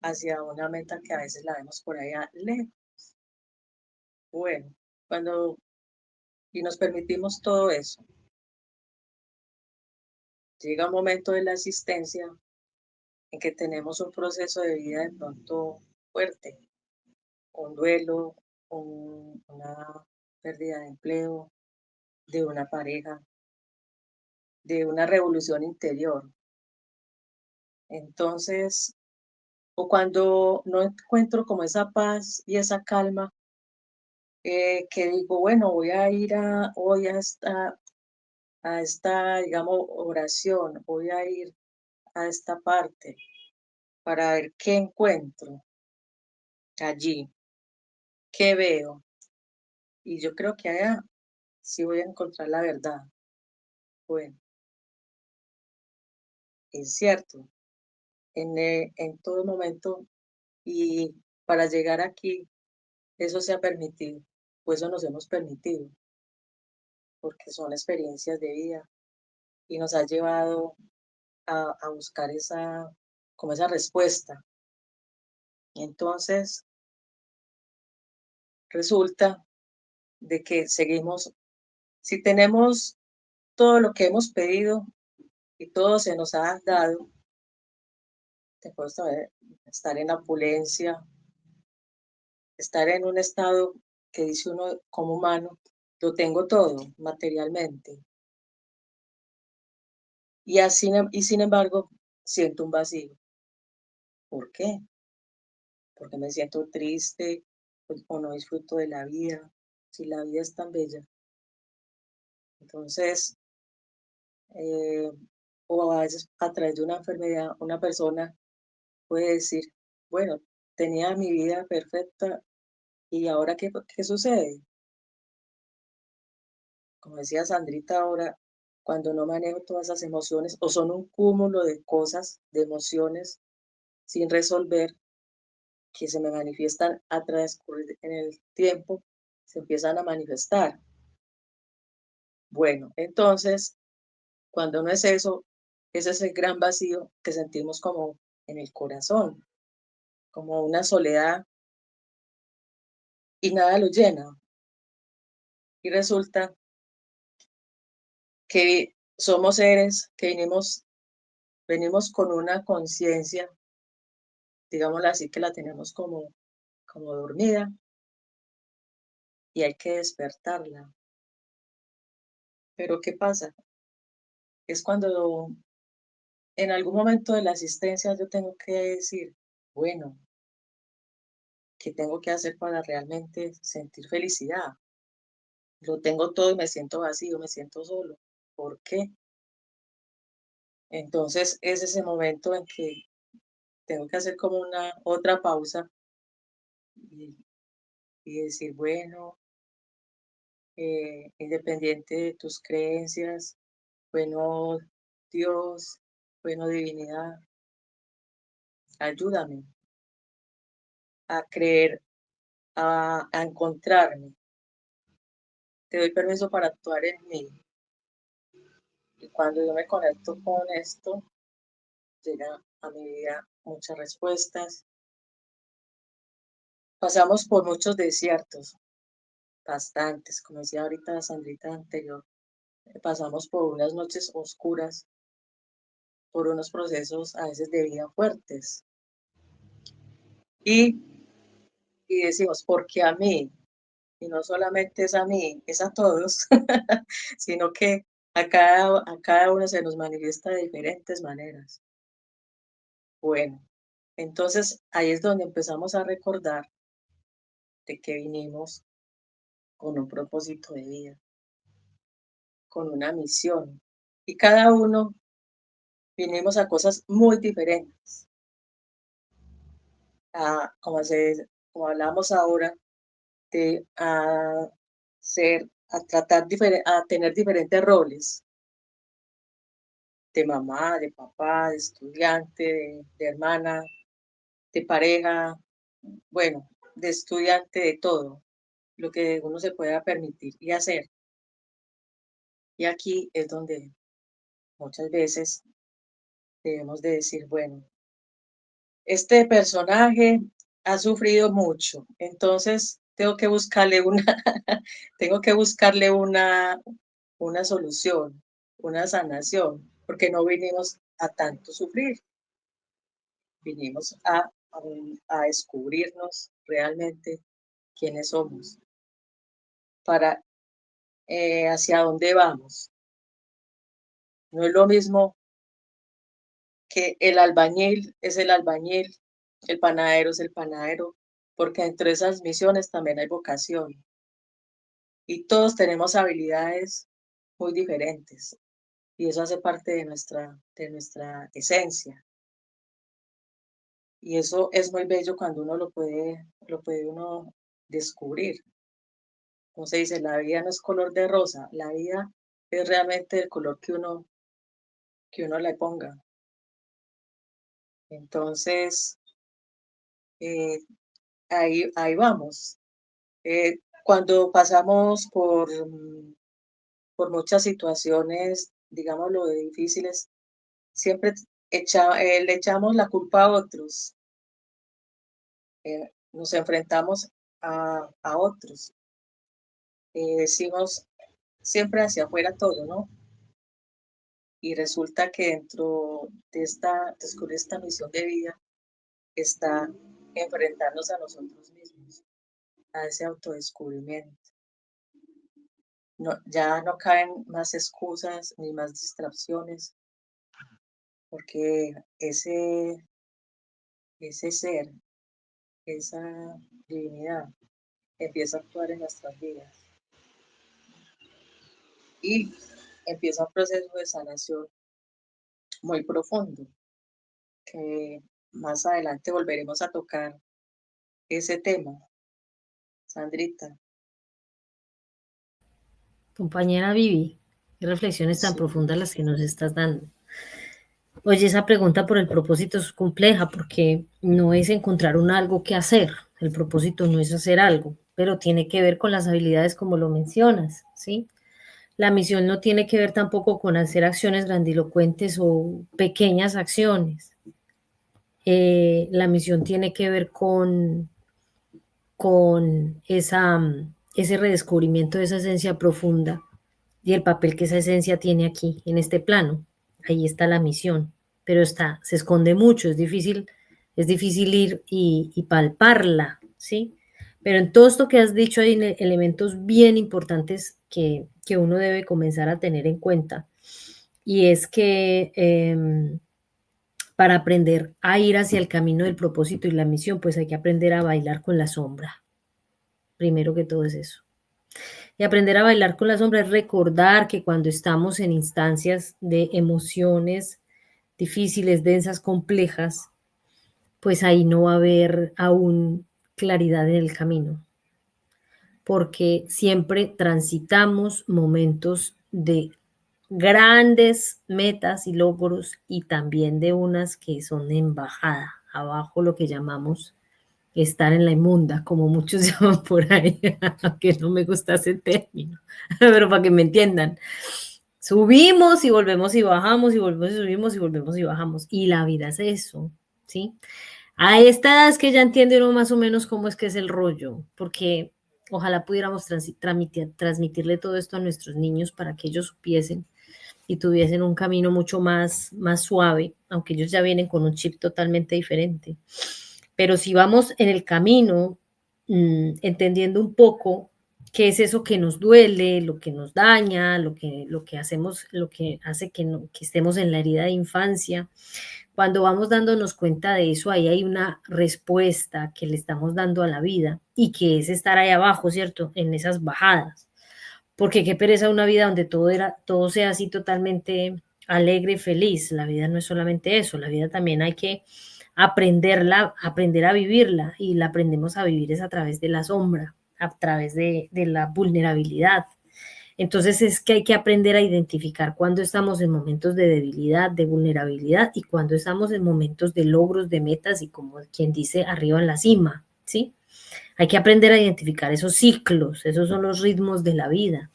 hacia una meta que a veces la vemos por allá lejos. Bueno, y nos permitimos todo eso, llega un momento de la existencia en que tenemos un proceso de vida de pronto fuerte, un duelo, una pérdida de empleo, de una pareja, de una revolución interior. Entonces, o cuando no encuentro como esa paz y esa calma, que digo, bueno, voy a ir hoy a esta, digamos, oración, voy a ir a esta parte para ver qué encuentro allí, qué veo. Y yo creo que allá sí voy a encontrar la verdad. Bueno, es cierto, en todo momento y para llegar aquí, eso se ha permitido, pues eso nos hemos permitido. porque son experiencias de vida y nos ha llevado a buscar como esa respuesta. Entonces, resulta de que seguimos, si tenemos todo lo que hemos pedido y todo se nos ha dado, te puedes saber, estar en opulencia, estar en un estado que dice uno como humano, lo tengo todo materialmente. Y, y sin embargo, siento un vacío. ¿Por qué? Porque me siento triste o no disfruto de la vida, si la vida es tan bella. Entonces, eh, o a veces a través de una enfermedad, una persona puede decir, bueno, tenía mi vida perfecta y ahora qué sucede. Como decía Sandrita ahora, cuando no manejo todas esas emociones o son un cúmulo de cosas, de emociones sin resolver, que se me manifiestan a transcurrir en el tiempo, se empiezan a manifestar. Bueno, entonces, cuando no es eso, ese es el gran vacío que sentimos como en el corazón, como una soledad y nada lo llena. Y resulta que somos seres que venimos con una conciencia, digámoslo así, que la tenemos como dormida y hay que despertarla. Pero ¿qué pasa? Es cuando en algún momento de la asistencia yo tengo que decir, bueno, ¿qué tengo que hacer para realmente sentir felicidad? Lo tengo todo y me siento vacío, me siento solo. ¿Por qué? Entonces es ese momento en que tengo que hacer como una otra pausa y, y decir, bueno, independiente de tus creencias, bueno, Dios, bueno, divinidad, ayúdame a creer, a encontrarme. Te doy permiso para actuar en mí. Y cuando yo me conecto con esto, llega a mi vida muchas respuestas. Pasamos por muchos desiertos, bastantes, como decía ahorita Sandrita anterior. Pasamos por unas noches oscuras, por unos procesos a veces de vida fuertes. Y, y decimos, ¿por qué a mí? Y no solamente es a mí, es a todos, sino que a cada uno se nos manifiesta de diferentes maneras. Bueno, entonces ahí es donde empezamos a recordar de que vinimos con un propósito de vida, con una misión. Y cada uno vinimos a cosas muy diferentes. A, como hablamos ahora, a tratar a tener diferentes roles de mamá, de papá, de estudiante, de hermana, de pareja, bueno, de estudiante, de todo, lo que uno se pueda permitir y hacer. Y aquí es donde muchas veces debemos de decir, bueno, este personaje ha sufrido mucho, entonces tengo que buscarle una, tengo que buscarle una solución, una sanación, porque no vinimos a tanto sufrir, vinimos a descubrirnos realmente quiénes somos, para hacia dónde vamos. No es lo mismo que el albañil es el albañil, el panadero es el panadero, porque dentro de esas misiones también hay vocación y todos tenemos habilidades muy diferentes y eso hace parte de nuestra esencia. Y eso es muy bello cuando uno lo puede uno descubrir. Como se dice, la vida no es color de rosa, la vida es realmente el color que uno le ponga. Entonces, eh, ahí vamos. Cuando pasamos por muchas situaciones, digámoslo, difíciles, siempre le echamos la culpa a otros, nos enfrentamos a otros, decimos siempre hacia afuera todo, ¿no? Y resulta que dentro de descubrir esta misión de vida está enfrentarnos a nosotros mismos, a ese autodescubrimiento. No, ya no caben más excusas ni más distracciones, porque ese ser, esa divinidad, empieza a actuar en nuestras vidas y empieza un proceso de sanación muy profundo, que más adelante volveremos a tocar ese tema, Sandrita. Compañera Vivi, qué reflexiones tan Sí, profundas las que nos estás dando. Oye, esa pregunta por el propósito es compleja porque no es encontrar un algo que hacer. El propósito no es hacer algo, pero tiene que ver con las habilidades como lo mencionas, ¿sí? La misión no tiene que ver tampoco con hacer acciones grandilocuentes o pequeñas acciones. La misión tiene que ver con ese redescubrimiento de esa esencia profunda y el papel que esa esencia tiene aquí, en este plano. Ahí está la misión, pero se esconde mucho, es difícil ir y palparla, ¿sí? Pero en todo esto que has dicho hay elementos bien importantes que uno debe comenzar a tener en cuenta. Y es que para aprender a ir hacia el camino del propósito y la misión, pues hay que aprender a bailar con la sombra. Primero que todo es eso. Y aprender a bailar con la sombra es recordar que cuando estamos en instancias de emociones difíciles, densas, complejas, pues ahí no va a haber aún claridad en el camino, porque siempre transitamos momentos de grandes metas y logros y también de unas que son en bajada, abajo lo que llamamos estar en la inmunda, como muchos llaman por ahí, aunque no me gusta ese término, pero para que me entiendan. Subimos y volvemos y bajamos y volvemos y subimos y volvemos y bajamos. Y la vida es eso, ¿sí? A esta edad es que ya entiende uno más o menos cómo es que es el rollo, porque ojalá pudiéramos transmitirle todo esto a nuestros niños para que ellos supiesen y tuviesen un camino mucho más suave, aunque ellos ya vienen con un chip totalmente diferente. Pero si vamos en el camino, entendiendo un poco qué es eso que nos duele, lo que nos daña, lo que hacemos, lo que hace que estemos en la herida de infancia, cuando vamos dándonos cuenta de eso, ahí hay una respuesta que le estamos dando a la vida y que es estar ahí abajo, ¿cierto? En esas bajadas. Porque qué pereza una vida donde todo sea así totalmente alegre y feliz. La vida no es solamente eso, la vida también hay que aprender a vivirla y la aprendemos a vivir es a través de la sombra, a través de la vulnerabilidad. Entonces es que hay que aprender a identificar cuando estamos en momentos de debilidad, de vulnerabilidad y cuando estamos en momentos de logros, de metas y como quien dice arriba en la cima, ¿sí? Hay que aprender a identificar esos ciclos, esos son los ritmos de la vida,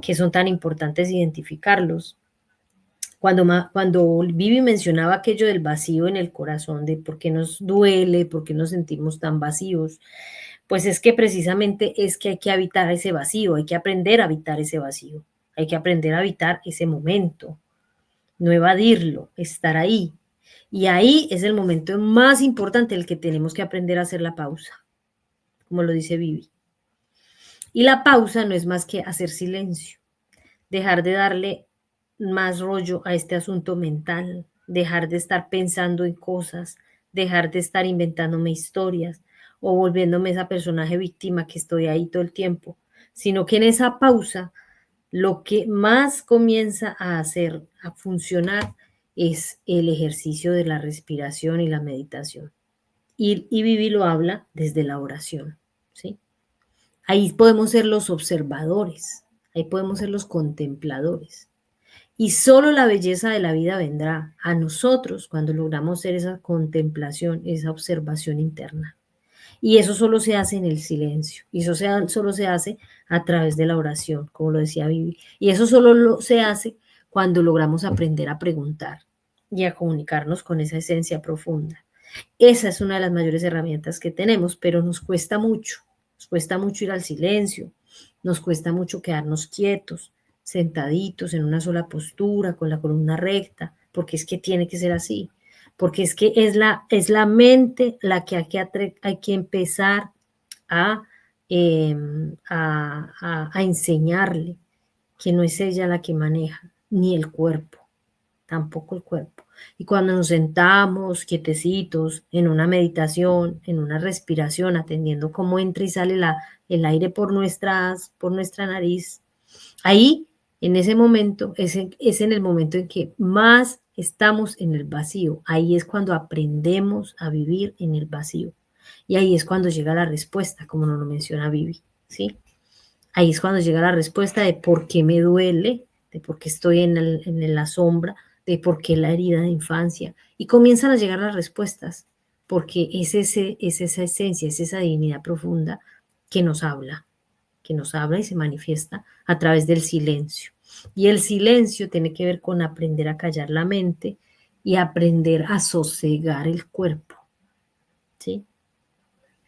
que son tan importantes identificarlos. Cuando Vivi mencionaba aquello del vacío en el corazón, de por qué nos duele, por qué nos sentimos tan vacíos, pues es que precisamente es que hay que habitar ese vacío, hay que aprender a habitar ese vacío, hay que aprender a habitar ese momento, no evadirlo, estar ahí. Y ahí es el momento más importante el que tenemos que aprender a hacer la pausa, como lo dice Vivi. Y la pausa no es más que hacer silencio, dejar de darle más rollo a este asunto mental, dejar de estar pensando en cosas, dejar de estar inventándome historias o volviéndome esa personaje víctima que estoy ahí todo el tiempo, sino que en esa pausa lo que más comienza a hacer, a funcionar, es el ejercicio de la respiración y la meditación. Y Vivi lo habla desde la oración, ¿sí? Ahí podemos ser los observadores, ahí podemos ser los contempladores. Y solo la belleza de la vida vendrá a nosotros cuando logramos hacer esa contemplación, esa observación interna. Y eso solo se hace en el silencio. Y eso solo se hace a través de la oración, como lo decía Vivi. Y eso solo se hace cuando logramos aprender a preguntar y a comunicarnos con esa esencia profunda. Esa es una de las mayores herramientas que tenemos, pero nos cuesta mucho. Nos cuesta mucho ir al silencio, nos cuesta mucho quedarnos quietos, sentaditos en una sola postura, con la columna recta, porque es que tiene que ser así, porque es que es la mente la que hay que empezar a, a enseñarle, que no es ella la que maneja, ni el cuerpo, tampoco el cuerpo. Y cuando nos sentamos quietecitos en una meditación, en una respiración, atendiendo cómo entra y sale el aire por nuestra nariz, ahí, en ese momento, es en el momento en que más estamos en el vacío. Ahí es cuando aprendemos a vivir en el vacío. Y ahí es cuando llega la respuesta, como nos lo menciona Vivi, ¿sí? Ahí es cuando llega la respuesta de por qué me duele, de por qué estoy en la sombra, de por qué la herida de infancia. Y comienzan a llegar las respuestas, porque es esa esencia, es esa divinidad profunda que nos habla y se manifiesta a través del silencio. Y el silencio tiene que ver con aprender a callar la mente y aprender a sosegar el cuerpo, ¿sí?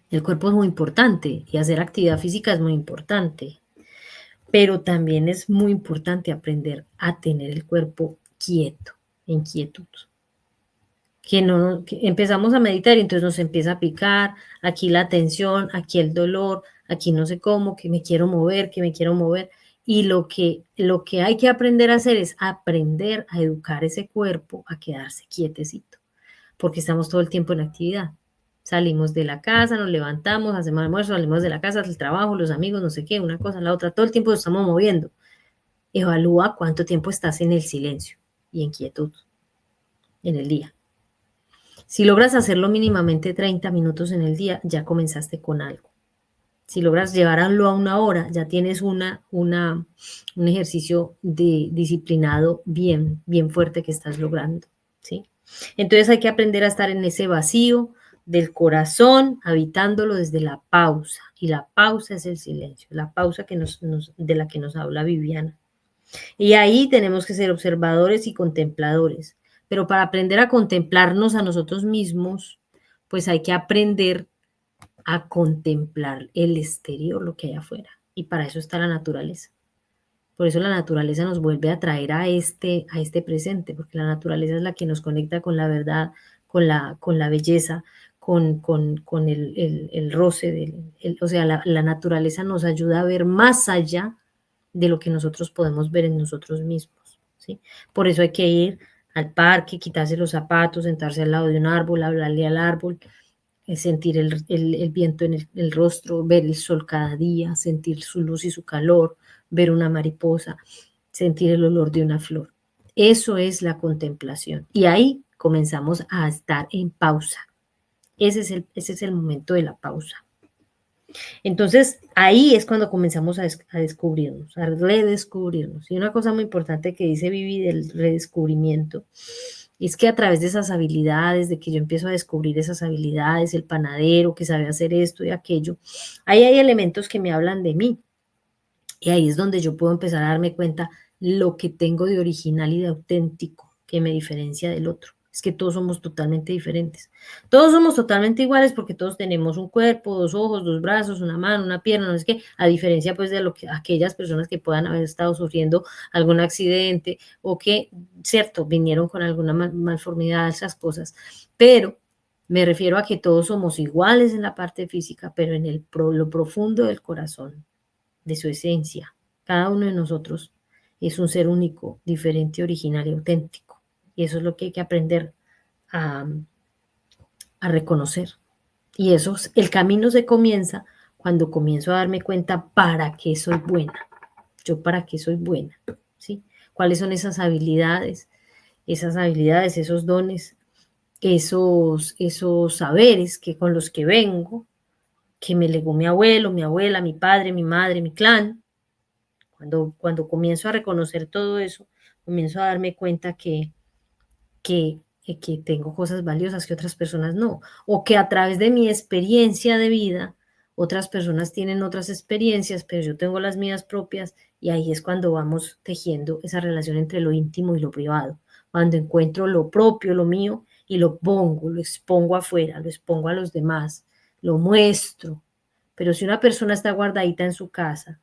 El cuerpo es muy importante y hacer actividad física es muy importante, pero también es muy importante aprender a tener el cuerpo quieto, en quietud. Que empezamos a meditar y entonces nos empieza a picar, aquí la tensión, aquí el dolor, aquí no sé cómo, que me quiero mover, que me quiero mover. Y lo que hay que aprender a hacer es aprender a educar ese cuerpo a quedarse quietecito, porque estamos todo el tiempo en actividad. Salimos de la casa, nos levantamos, hacemos almuerzo, salimos de la casa, el trabajo, los amigos, no sé qué, una cosa, la otra, todo el tiempo nos estamos moviendo. Evalúa cuánto tiempo estás en el silencio y en quietud en el día. Si logras hacerlo mínimamente 30 minutos en el día, ya comenzaste con algo. Si logras llevarlo a una hora, ya tienes un ejercicio disciplinado bien fuerte que estás logrando, ¿sí? Entonces hay que aprender a estar en ese vacío del corazón, habitándolo desde la pausa. Y la pausa es el silencio, la pausa de la que nos habla Viviana. Y ahí tenemos que ser observadores y contempladores. Pero para aprender a contemplarnos a nosotros mismos, pues hay que aprender a contemplar el exterior, lo que hay afuera. Y para eso está la naturaleza. Por eso la naturaleza nos vuelve a traer a este presente, porque la naturaleza es la que nos conecta con la verdad, con la belleza, con el roce, o sea, la naturaleza nos ayuda a ver más allá de lo que nosotros podemos ver en nosotros mismos, ¿sí? Por eso hay que ir al parque, quitarse los zapatos, sentarse al lado de un árbol, hablarle al árbol, sentir el viento en el rostro, ver el sol cada día, sentir su luz y su calor, ver una mariposa, sentir el olor de una flor. Eso es la contemplación. Y ahí comenzamos a estar en pausa. Ese es el momento de la pausa. Entonces, ahí es cuando comenzamos a descubrirnos, a redescubrirnos. Y una cosa muy importante que dice Vivi del redescubrimiento es que a través de esas habilidades, de que yo empiezo a descubrir esas habilidades, el panadero que sabe hacer esto y aquello, ahí hay elementos que me hablan de mí. Y ahí es donde yo puedo empezar a darme cuenta lo que tengo de original y de auténtico que me diferencia del otro. Es que todos somos totalmente diferentes. Todos somos totalmente iguales porque todos tenemos un cuerpo, dos ojos, dos brazos, una mano, una pierna, no es que, a diferencia pues de lo que aquellas personas que puedan haber estado sufriendo algún accidente o que, cierto, vinieron con alguna malformidad, esas cosas. Pero me refiero a que todos somos iguales en la parte física, pero en lo profundo del corazón, de su esencia. Cada uno de nosotros es un ser único, diferente, original y auténtico. Y eso es lo que hay que aprender a, a reconocer. Y eso, el camino se comienza cuando comienzo a darme cuenta para qué soy buena. Yo para qué soy buena, ¿sí? ¿Cuáles son esas habilidades, esos dones, esos saberes que con los que vengo, que me legó mi abuelo, mi abuela, mi padre, mi madre, mi clan? Cuando comienzo a reconocer todo eso, comienzo a darme cuenta que que tengo cosas valiosas que otras personas no, o que a través de mi experiencia de vida, otras personas tienen otras experiencias, pero yo tengo las mías propias y ahí es cuando vamos tejiendo esa relación entre lo íntimo y lo privado, cuando encuentro lo propio, lo mío, y lo pongo, lo expongo afuera, lo expongo a los demás, lo muestro. Pero si una persona está guardadita en su casa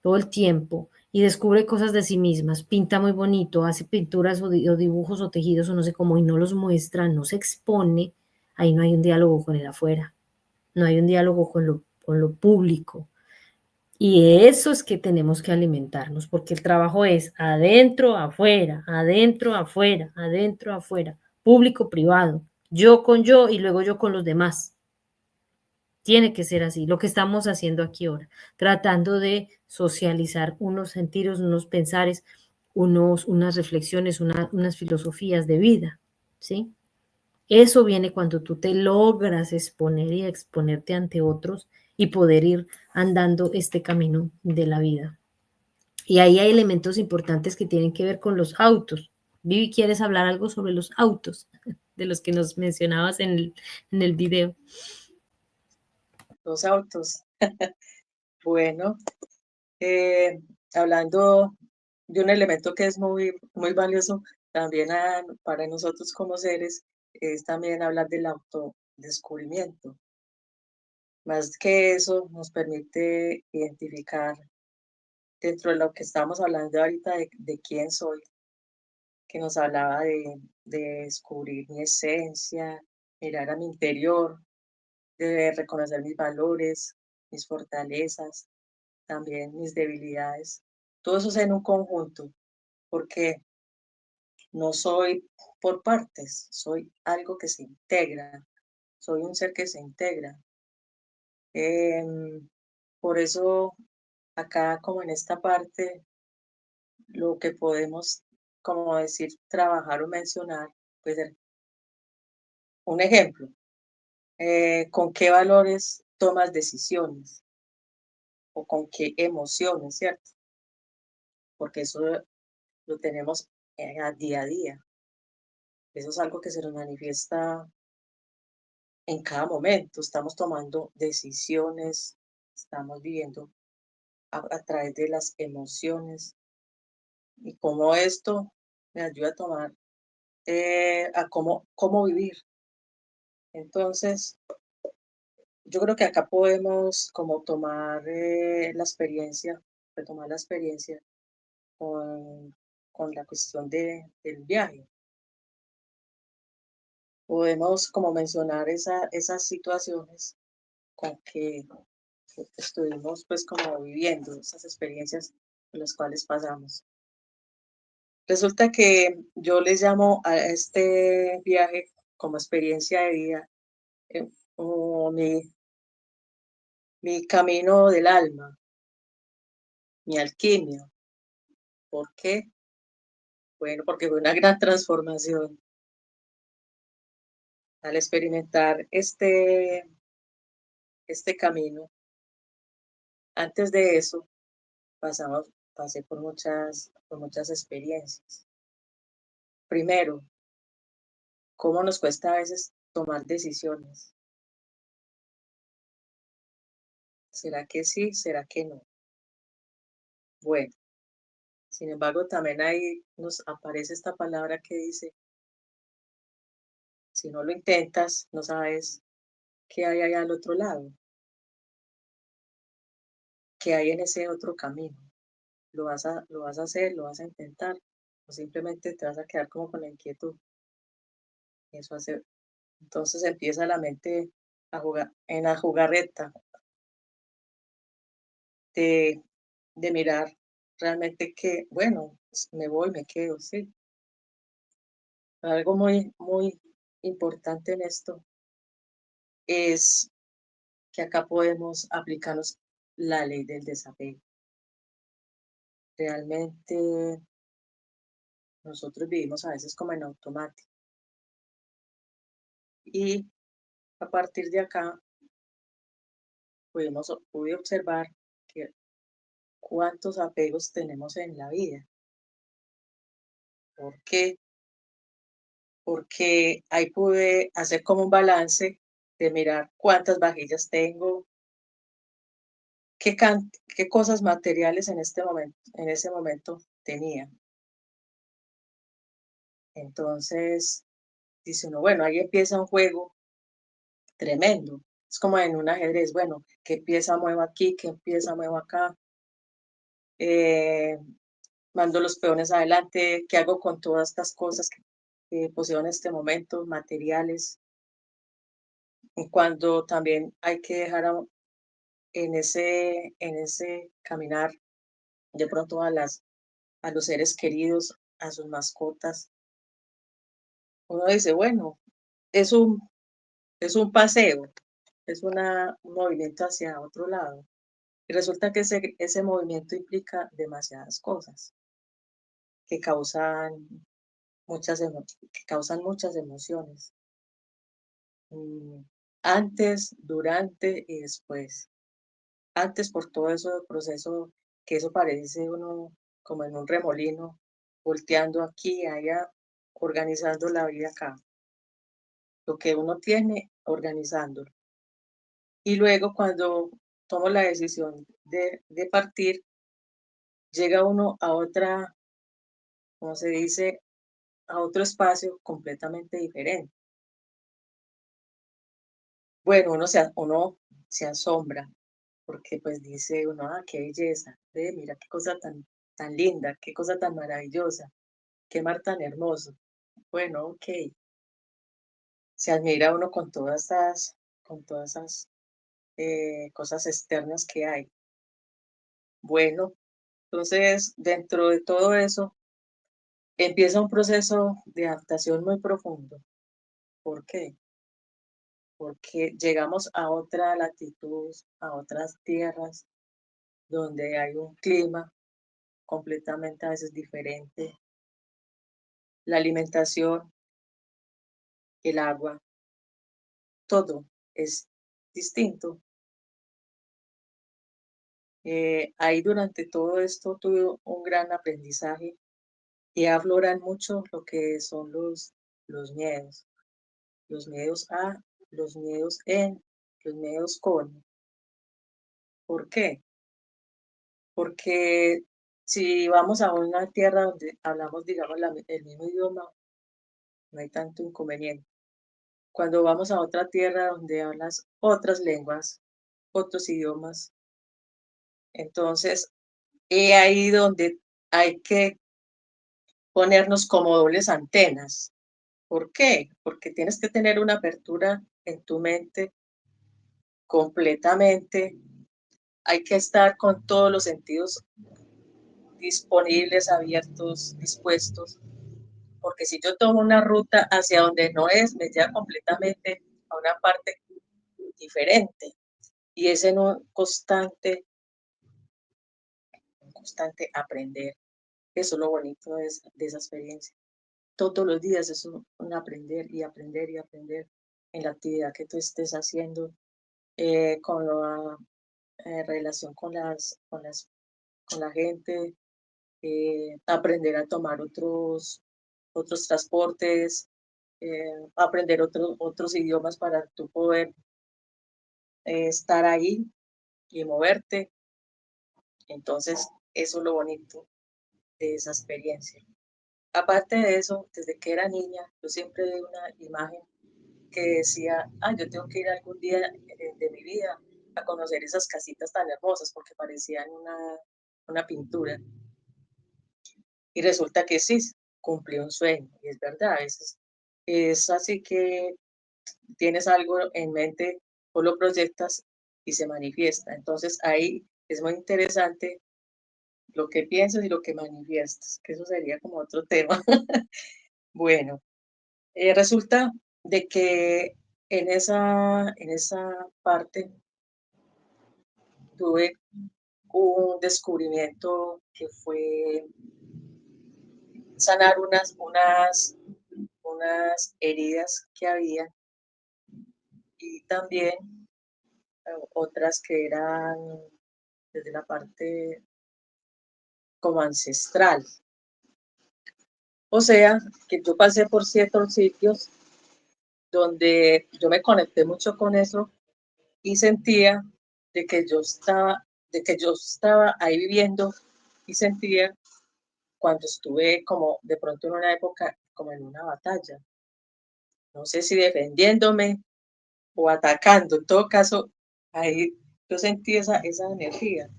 todo el tiempo y descubre cosas de sí mismas, pinta muy bonito, hace pinturas o dibujos o tejidos o no sé cómo y no los muestra, no se expone, ahí no hay un diálogo con el afuera, no hay un diálogo con lo público. Y eso es que tenemos que alimentarnos, porque el trabajo es adentro, afuera, adentro, afuera, adentro, afuera, público, privado, yo con yo y luego yo con los demás. Tiene que ser así, lo que estamos haciendo aquí ahora, tratando de socializar unos sentidos, unos pensares, unas reflexiones, unas filosofías de vida, ¿sí? Eso viene cuando tú te logras exponer y exponerte ante otros y poder ir andando este camino de la vida. Y ahí hay elementos importantes que tienen que ver con los autos. Vivi, ¿quieres hablar algo sobre los autos de los que nos mencionabas en el video? Los autos. Bueno, eh, hablando de un elemento que es muy valioso también para nosotros como seres, es también hablar del autodescubrimiento. Más que eso, nos permite identificar dentro de lo que estamos hablando ahorita de quién soy, que nos hablaba de descubrir mi esencia, mirar a mi interior, de reconocer mis valores, mis fortalezas, también mis debilidades. Todo eso es en un conjunto, porque no soy por partes, soy algo que se integra, soy un ser que se integra. Em, por eso, acá como en esta parte, lo que podemos, como decir, trabajar o mencionar, puede ser un ejemplo. ¿Con qué valores tomas decisiones? ¿O con qué emociones, cierto? Porque eso lo tenemos a día a día. Eso es algo que se nos manifiesta en cada momento. Estamos tomando decisiones, estamos viviendo a través de las emociones y cómo esto me ayuda a tomar, a cómo vivir. Entonces, yo creo que acá podemos como tomar la experiencia, retomar la experiencia con la cuestión del viaje. Podemos como mencionar esas situaciones con que estuvimos pues como viviendo, esas experiencias por las cuales pasamos. Resulta que yo les llamo a este viaje como experiencia de vida, como mi camino del alma, mi alquimia. ¿Por qué? Bueno, porque fue una gran transformación. Al experimentar este camino, antes de eso pasé por muchas experiencias. Primero, cómo nos cuesta a veces tomar decisiones. ¿Será que sí? ¿Será que no? Bueno, sin embargo, también ahí nos aparece esta palabra que dice, si no lo intentas, no sabes qué hay allá al otro lado, qué hay en ese otro camino. Lo vas a hacer, lo vas a intentar, o simplemente te vas a quedar como con la inquietud. Eso hace, entonces empieza la mente a jugar, en la jugarreta de, de mirar realmente que, bueno, pues, me voy, me quedo, sí. Algo muy importante en esto es que acá podemos aplicarnos la ley del desapego. Realmente nosotros vivimos a veces como en automático y a partir de acá pude observar que cuántos apegos tenemos en la vida. ¿Por qué? porque ahí pude hacer como un balance de mirar cuántas vajillas tengo, qué cosas materiales en ese momento tenía. Entonces, dice uno, bueno, ahí empieza un juego tremendo. Es como en un ajedrez, bueno, ¿qué pieza muevo aquí? ¿Qué pieza muevo acá? Mando los peones adelante, ¿qué hago con todas estas cosas que poseo en este momento, materiales? Y cuando también hay que dejar en ese caminar de pronto a los seres queridos, a sus mascotas, uno dice, bueno, es un, es un paseo, es un movimiento hacia otro lado. Y resulta que ese movimiento implica demasiadas cosas que causan que causan muchas emociones. Antes, durante y después. Antes por todo eso del proceso, que eso parece uno como en un remolino, volteando aquí y allá, organizando la vida acá. Lo que uno tiene, organizándolo. Y luego cuando tomo la decisión de partir, llega uno a otra, como se dice, a otro espacio completamente diferente. Bueno, uno se asombra, porque pues dice uno, ah, qué belleza, ve, mira qué cosa tan linda, qué cosa tan maravillosa, qué mar tan hermoso. Bueno, ok, se admira uno con todas esas cosas externas que hay. Bueno, entonces dentro de todo eso empieza un proceso de adaptación muy profundo. ¿Por qué? Porque llegamos a otra latitud, a otras tierras, donde hay un clima completamente a veces diferente, la alimentación, el agua, todo es distinto. Ahí durante todo esto tuve un gran aprendizaje y afloran mucho lo que son los miedos a, los miedos en, los miedos con. ¿Por qué? Porque si vamos a una tierra donde hablamos, digamos, el mismo idioma, no hay tanto inconveniente. Cuando vamos a otra tierra donde hablas otras lenguas, otros idiomas, entonces he ahí donde hay que ponernos como dobles antenas. ¿Por qué? Porque tienes que tener una apertura en tu mente completamente. Hay que estar con todos los sentidos disponibles, abiertos, dispuestos, porque si yo tomo una ruta hacia donde no es, me lleva completamente a una parte diferente y es en un constante aprender. Eso es lo bonito de esa experiencia. Todos los días es un aprender y aprender y aprender en la actividad que tú estés haciendo, con la relación con la gente, aprender a tomar otros transportes, aprender otros idiomas para tú poder estar ahí y moverte. Entonces, eso es lo bonito de esa experiencia. Aparte de eso, desde que era niña, yo siempre vi una imagen que decía, ah, yo tengo que ir algún día de mi vida a conocer esas casitas tan hermosas porque parecían una pintura. Y resulta que sí, cumplí un sueño, y es verdad, a veces es así que tienes algo en mente o lo proyectas y se manifiesta. Entonces ahí es muy interesante lo que piensas y lo que manifiestas, que eso sería como otro tema. Bueno, resulta de que en esa parte tuve un descubrimiento que fue sanar unas heridas que había y también otras que eran desde la parte como ancestral. O sea, que yo pasé por ciertos sitios donde yo me conecté mucho con eso y sentía de que yo estaba ahí viviendo y sentía cuando estuve como de pronto en una época como en una batalla, no sé si defendiéndome o atacando, en todo caso, ahí yo sentí esa energía.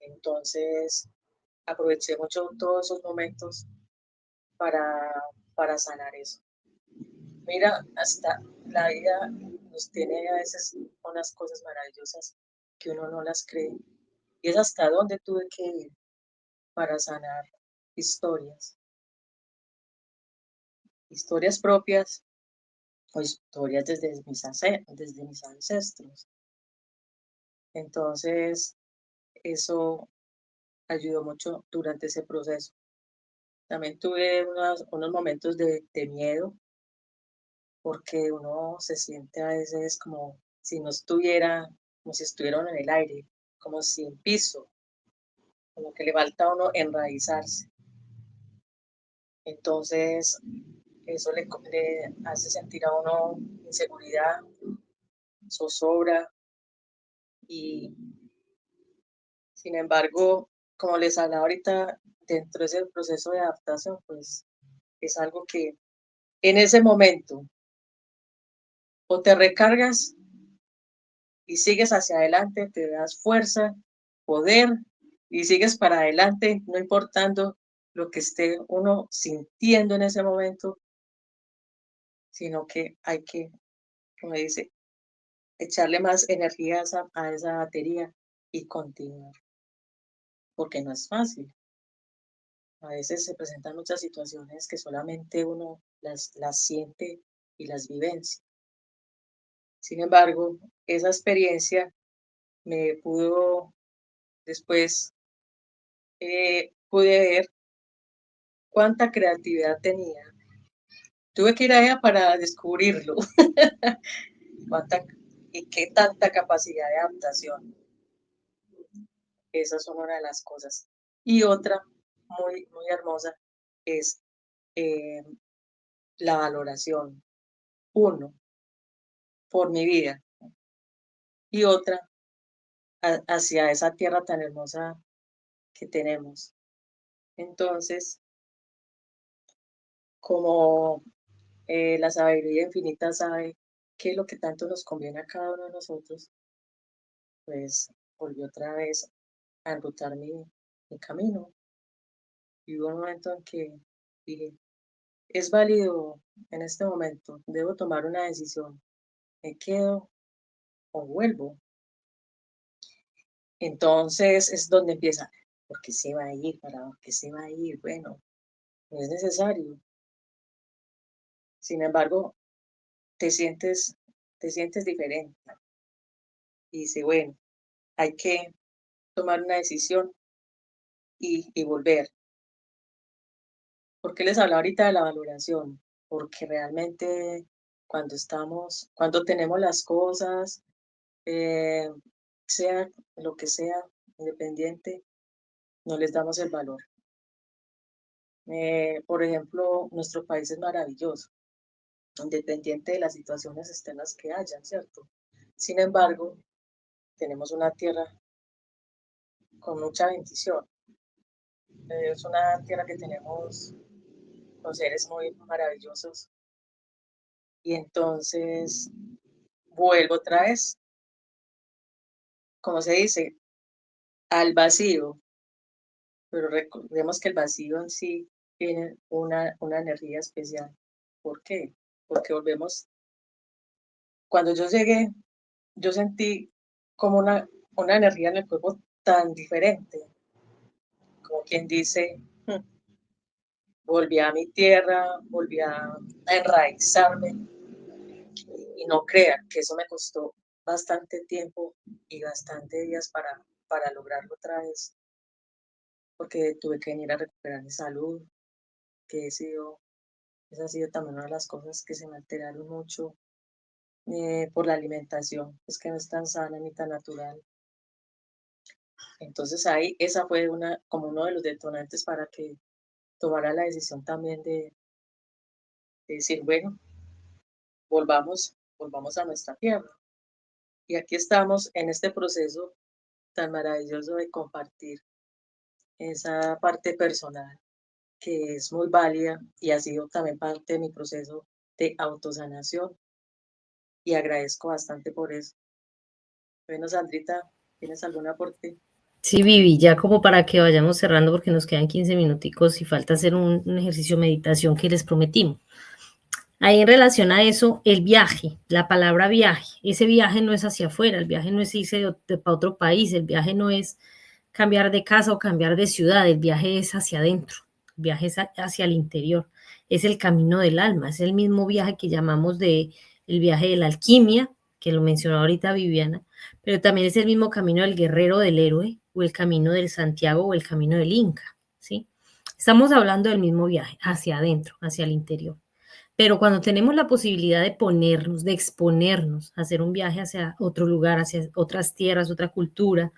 Entonces, aproveché mucho todos esos momentos para, para sanar eso. Mira, hasta la vida nos tiene a veces unas cosas maravillosas que uno no las cree. Y es hasta dónde tuve que ir para sanar historias, historias propias o historias desde mis ancestros. Entonces, eso ayudó mucho durante ese proceso. También tuve unos momentos de miedo porque uno se siente a veces como si no estuviera, como si estuviera uno en el aire, como sin piso, como que le falta a uno enraizarse. Entonces, eso le hace sentir a uno inseguridad, zozobra y, sin embargo, como les hablaba ahorita, dentro de ese proceso de adaptación, pues es algo que en ese momento o te recargas y sigues hacia adelante, te das fuerza, poder y sigues para adelante, no importando lo que esté uno sintiendo en ese momento, sino que hay que, como dice, echarle más energía a esa batería y continuar, porque no es fácil. A veces se presentan muchas situaciones que solamente uno las siente y las vivencia. Sin embargo, esa experiencia me pudo después, pude ver cuánta creatividad tenía. Tuve que ir a ella para descubrirlo. cuánta, y qué tanta capacidad de adaptación. Esas son una de las cosas. Y otra muy, muy hermosa es eh, la valoración. Uno, por mi vida. Y otra, hacia esa tierra tan hermosa que tenemos. Entonces, como la sabiduría infinita sabe qué es lo que tanto nos conviene a cada uno de nosotros, pues volví otra vez a enrutar mi camino. Y hubo un momento en que dije, es válido en este momento, debo tomar una decisión, me quedo o vuelvo. Entonces es donde empieza, ¿por qué se va a ir? ¿Para qué se va a ir? Bueno, no es necesario. Sin embargo, te sientes, te sientes diferente. Y dice, bueno, hay que tomar una decisión y volver. ¿Por qué les hablaba ahorita de la valoración? Porque realmente cuando tenemos las cosas, eh, sea lo que sea, independiente, no les damos el valor. Por ejemplo, nuestro país es maravilloso, independiente de las situaciones externas que hayan, ¿cierto? Sin embargo, tenemos una tierra con mucha bendición. Es una tierra que tenemos con seres muy maravillosos. Y entonces vuelvo otra vez, como se dice, al vacío, pero recordemos que el vacío en sí tiene una energía especial. ¿Por qué? Porque volvemos, cuando yo llegué, yo sentí como una energía en el cuerpo tan diferente, como quien dice, volví a mi tierra, volví a enraizarme y no crean que eso me costó bastante tiempo y bastante días para lograrlo otra vez, porque tuve que venir a recuperar mi salud, que esa ha sido también una de las cosas que se me alteraron mucho por la alimentación, es que no es tan sana ni tan natural. Entonces ahí esa fue como uno de los detonantes para que tomara la decisión también de decir, bueno, volvamos a nuestra tierra. Y aquí estamos en este proceso tan maravilloso de compartir esa parte personal que es muy válida y ha sido también parte de mi proceso de autosanación y agradezco bastante por eso. Bueno, Sandrita, ¿tienes algún aporte? Sí, Vivi, ya como para que vayamos cerrando porque nos quedan 15 minuticos y falta hacer un ejercicio de meditación que les prometimos. Ahí en relación a eso, el viaje, la palabra viaje, ese viaje no es hacia afuera, el viaje no es irse para otro país, el viaje no es cambiar de casa o cambiar de ciudad, el viaje es hacia adentro, el viaje es hacia el interior, es el camino del alma, es el mismo viaje que llamamos el viaje de la alquimia, que lo mencionó ahorita Viviana, pero también es el mismo camino del guerrero, del héroe, o el camino del Santiago o el camino del Inca, ¿sí? Estamos hablando del mismo viaje, hacia adentro, hacia el interior. Pero cuando tenemos la posibilidad de ponernos, de exponernos, hacer un viaje hacia otro lugar, hacia otras tierras, otra cultura,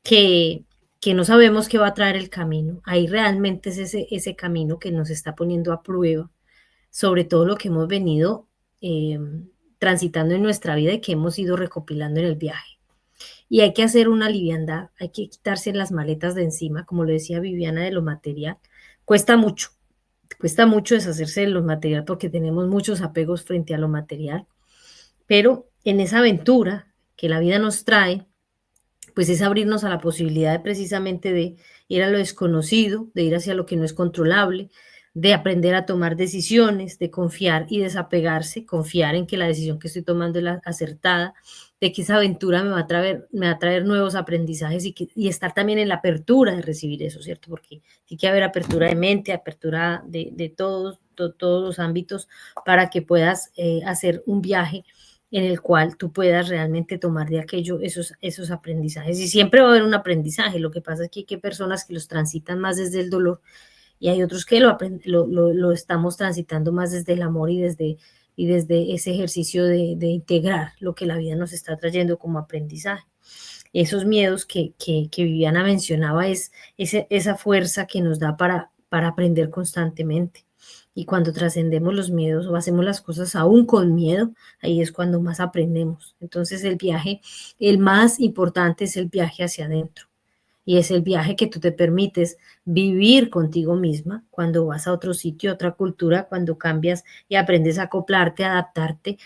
que no sabemos qué va a traer el camino, ahí realmente es ese camino que nos está poniendo a prueba sobre todo lo que hemos venido transitando en nuestra vida y que hemos ido recopilando en el viaje. Y hay que hacer una liviandad, hay que quitarse las maletas de encima, como lo decía Viviana, de lo material. Cuesta mucho deshacerse de lo material porque tenemos muchos apegos frente a lo material, pero en esa aventura que la vida nos trae, pues es abrirnos a la posibilidad de precisamente de ir a lo desconocido, de ir hacia lo que no es controlable, de aprender a tomar decisiones, de confiar y desapegarse, confiar en que la decisión que estoy tomando es la acertada, de que esa aventura me va a traer nuevos aprendizajes y estar también en la apertura de recibir eso, ¿cierto? Porque tiene que haber apertura de mente, apertura de todos los ámbitos para que puedas hacer un viaje en el cual tú puedas realmente tomar de aquello esos aprendizajes. Y siempre va a haber un aprendizaje, lo que pasa es que hay personas que los transitan más desde el dolor y hay otros que lo estamos transitando más desde el amor y desde ese ejercicio de integrar lo que la vida nos está trayendo como aprendizaje. Esos miedos que Viviana mencionaba es esa fuerza que nos da para aprender constantemente. Y cuando trascendemos los miedos o hacemos las cosas aún con miedo, ahí es cuando más aprendemos. Entonces el viaje, el más importante es el viaje hacia adentro. Y es el viaje que tú te permites vivir contigo misma cuando vas a otro sitio, a otra cultura, cuando cambias y aprendes a acoplarte, a adaptarte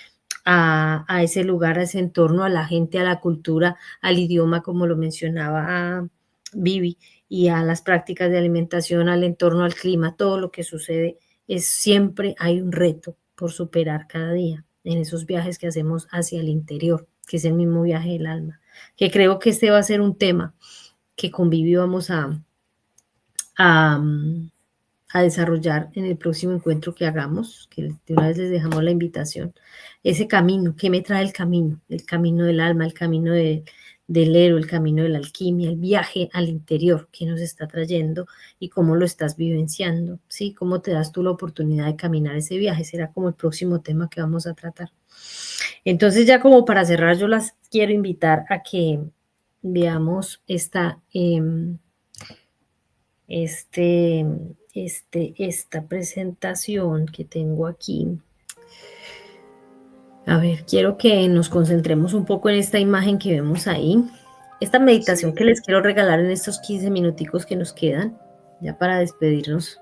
a ese lugar, a ese entorno, a la gente, a la cultura, al idioma, como lo mencionaba Vivi, y a las prácticas de alimentación, al entorno, al clima, todo lo que sucede siempre hay un reto por superar cada día en esos viajes que hacemos hacia el interior, que es el mismo viaje del alma, que creo que este va a ser un tema que con Vivi vamos a desarrollar en el próximo encuentro que hagamos, que de una vez les dejamos la invitación, ese camino, ¿qué me trae el camino? El camino del alma, el camino del héroe, el camino de la alquimia, el viaje al interior que nos está trayendo y cómo lo estás vivenciando, ¿sí? ¿Cómo te das tú la oportunidad de caminar ese viaje? Será como el próximo tema que vamos a tratar. Entonces ya como para cerrar, yo las quiero invitar a que veamos esta presentación que tengo aquí. A ver, quiero que nos concentremos un poco en esta imagen que vemos ahí. Esta meditación que les quiero regalar en estos 15 minuticos que nos quedan, ya para despedirnos,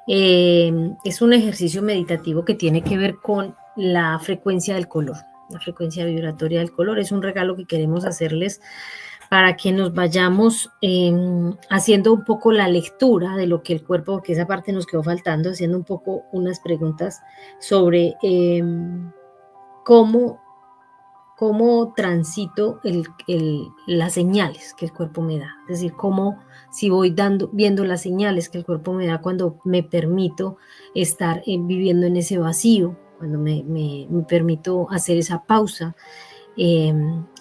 es un ejercicio meditativo que tiene que ver con la frecuencia del color, la frecuencia vibratoria del color. Es un regalo que queremos hacerles para que nos vayamos haciendo un poco la lectura de lo que el cuerpo, porque esa parte nos quedó faltando, haciendo un poco unas preguntas sobre cómo transito las señales que el cuerpo me da. Es decir, si voy viendo las señales que el cuerpo me da cuando me permito estar viviendo en ese vacío, cuando me permito hacer esa pausa,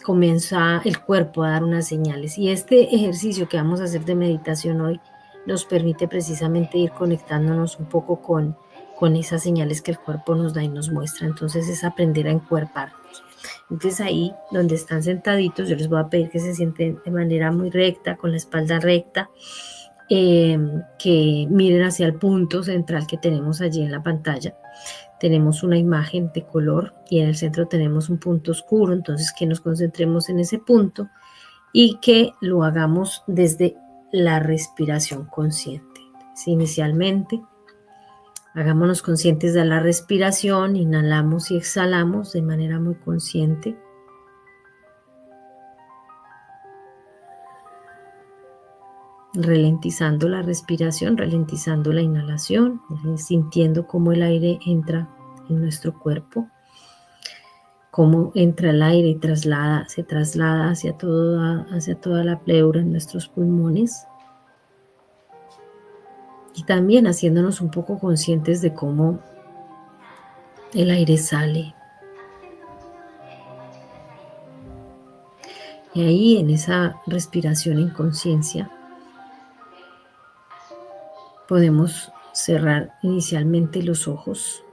comienza el cuerpo a dar unas señales. Y este ejercicio que vamos a hacer de meditación hoy nos permite precisamente ir conectándonos un poco con esas señales que el cuerpo nos da y nos muestra. Entonces es aprender a encuerparnos. Entonces ahí donde están sentaditos, yo les voy a pedir que se sienten de manera muy recta, con la espalda recta, que miren hacia el punto central que tenemos allí en la pantalla. Tenemos una imagen de color y en el centro tenemos un punto oscuro, entonces que nos concentremos en ese punto y que lo hagamos desde la respiración consciente. Entonces, inicialmente, hagámonos conscientes de la respiración, inhalamos y exhalamos de manera muy consciente. Ralentizando la respiración, ralentizando la inhalación, sintiendo cómo el aire entra en nuestro cuerpo, cómo entra el aire y se traslada hacia toda la pleura en nuestros pulmones. Y también haciéndonos un poco conscientes de cómo el aire sale. Y ahí en esa respiración en conciencia podemos cerrar inicialmente los ojos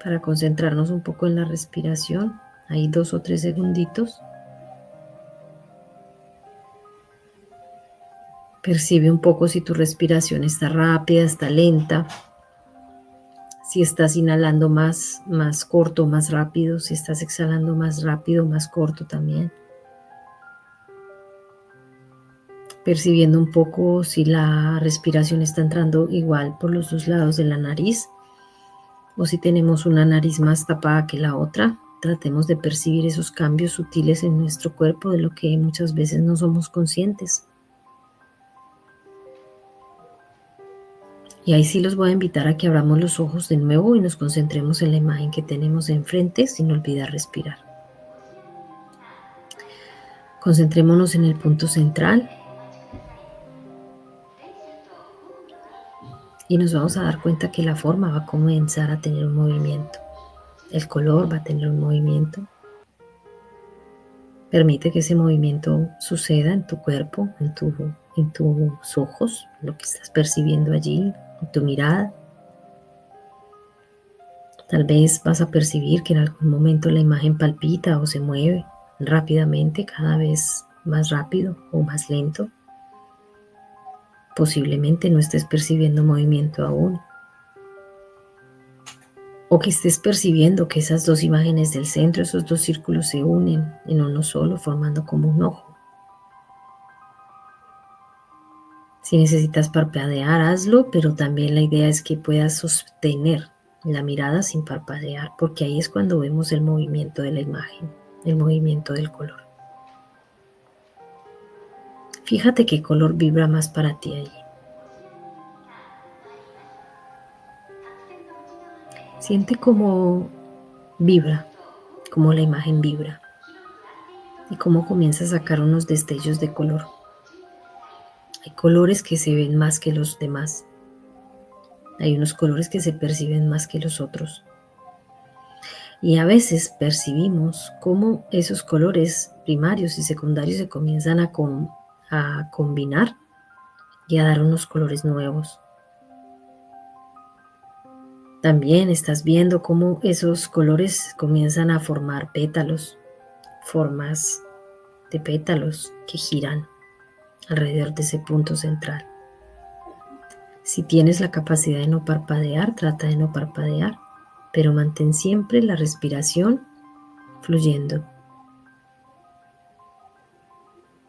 para concentrarnos un poco en la respiración. Ahí 2 o 3 segunditos. Percibe un poco si tu respiración está rápida, está lenta. Si estás inhalando más corto, más rápido. Si estás exhalando más rápido, más corto también. Percibiendo un poco si la respiración está entrando igual por los 2 lados de la nariz o si tenemos una nariz más tapada que la otra. Tratemos de percibir esos cambios sutiles en nuestro cuerpo de lo que muchas veces no somos conscientes. Y ahí sí los voy a invitar a que abramos los ojos de nuevo y nos concentremos en la imagen que tenemos enfrente sin olvidar respirar. Concentrémonos en el punto central. Y nos vamos a dar cuenta que la forma va a comenzar a tener un movimiento. El color va a tener un movimiento. Permite que ese movimiento suceda en tu cuerpo, en tus ojos, lo que estás percibiendo allí, en tu mirada. Tal vez vas a percibir que en algún momento la imagen palpita o se mueve rápidamente, cada vez más rápido o más lento. Posiblemente no estés percibiendo movimiento aún. O que estés percibiendo que esas 2 imágenes del centro, esos 2 círculos se unen en uno solo, formando como un ojo. Si necesitas parpadear, hazlo, pero también la idea es que puedas sostener la mirada sin parpadear, porque ahí es cuando vemos el movimiento de la imagen, el movimiento del color. Fíjate qué color vibra más para ti allí. Siente cómo vibra, cómo la imagen vibra y cómo comienza a sacar unos destellos de color. Hay colores que se ven más que los demás. Hay unos colores que se perciben más que los otros. Y a veces percibimos cómo esos colores primarios y secundarios se comienzan a combinar y a dar unos colores nuevos. También estás viendo cómo esos colores comienzan a formar pétalos, formas de pétalos que giran alrededor de ese punto central. Si tienes la capacidad de no parpadear, trata de no parpadear, pero mantén siempre la respiración fluyendo,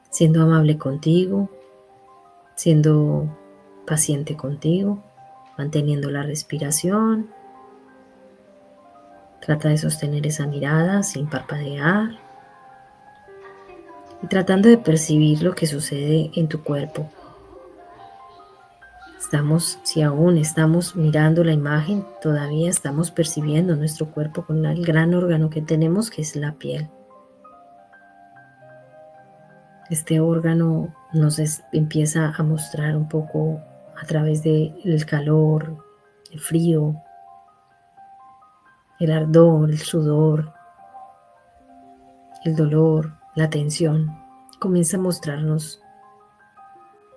siendo amable contigo, siendo paciente contigo, manteniendo la respiración. Trata de sostener esa mirada sin parpadear y tratando de percibir lo que sucede en tu cuerpo. Si aún estamos mirando la imagen, todavía estamos percibiendo nuestro cuerpo con el gran órgano que tenemos, que es la piel. Este órgano nos empieza a mostrar un poco a través del calor, el frío, el ardor, el sudor, el dolor, la tensión. Comienza a mostrarnos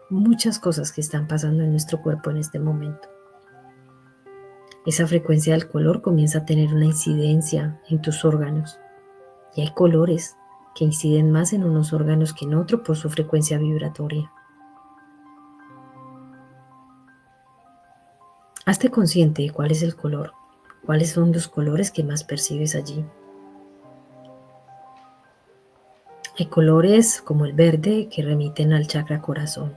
muchas cosas que están pasando en nuestro cuerpo en este momento. Esa frecuencia del color comienza a tener una incidencia en tus órganos. Y hay colores que inciden más en unos órganos que en otro por su frecuencia vibratoria. Hazte consciente de cuál es el color, cuáles son los colores que más percibes allí. Hay colores como el verde que remiten al chakra corazón.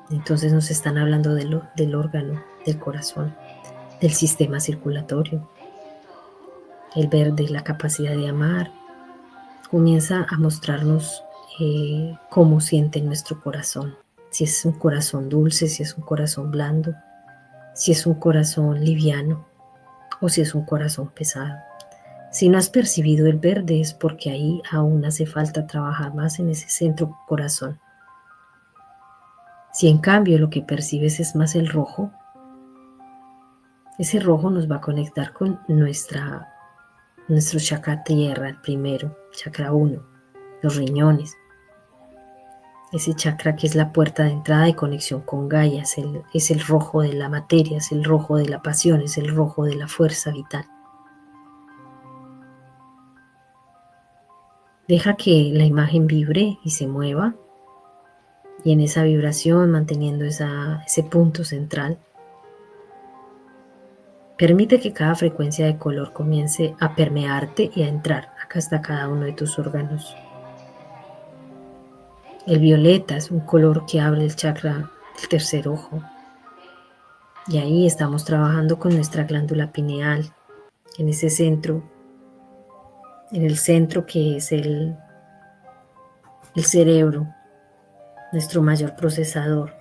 Entonces nos están hablando del órgano, del corazón, del sistema circulatorio. El verde, la capacidad de amar, comienza a mostrarnos cómo siente nuestro corazón. Si es un corazón dulce, si es un corazón blando, si es un corazón liviano o si es un corazón pesado. Si no has percibido el verde es porque ahí aún hace falta trabajar más en ese centro corazón. Si en cambio lo que percibes es más el rojo, ese rojo nos va a conectar con nuestro chakra tierra, el primero, chakra 1, los riñones. Ese chakra que es la puerta de entrada y conexión con Gaia, es el rojo de la materia, es el rojo de la pasión, es el rojo de la fuerza vital. Deja que la imagen vibre y se mueva, y en esa vibración, manteniendo ese punto central, permite que cada frecuencia de color comience a permearte y a entrar. Acá está cada uno de tus órganos. El violeta es un color que abre el chakra del tercer ojo. Y ahí estamos trabajando con nuestra glándula pineal, en ese centro, en el centro que es el cerebro, nuestro mayor procesador.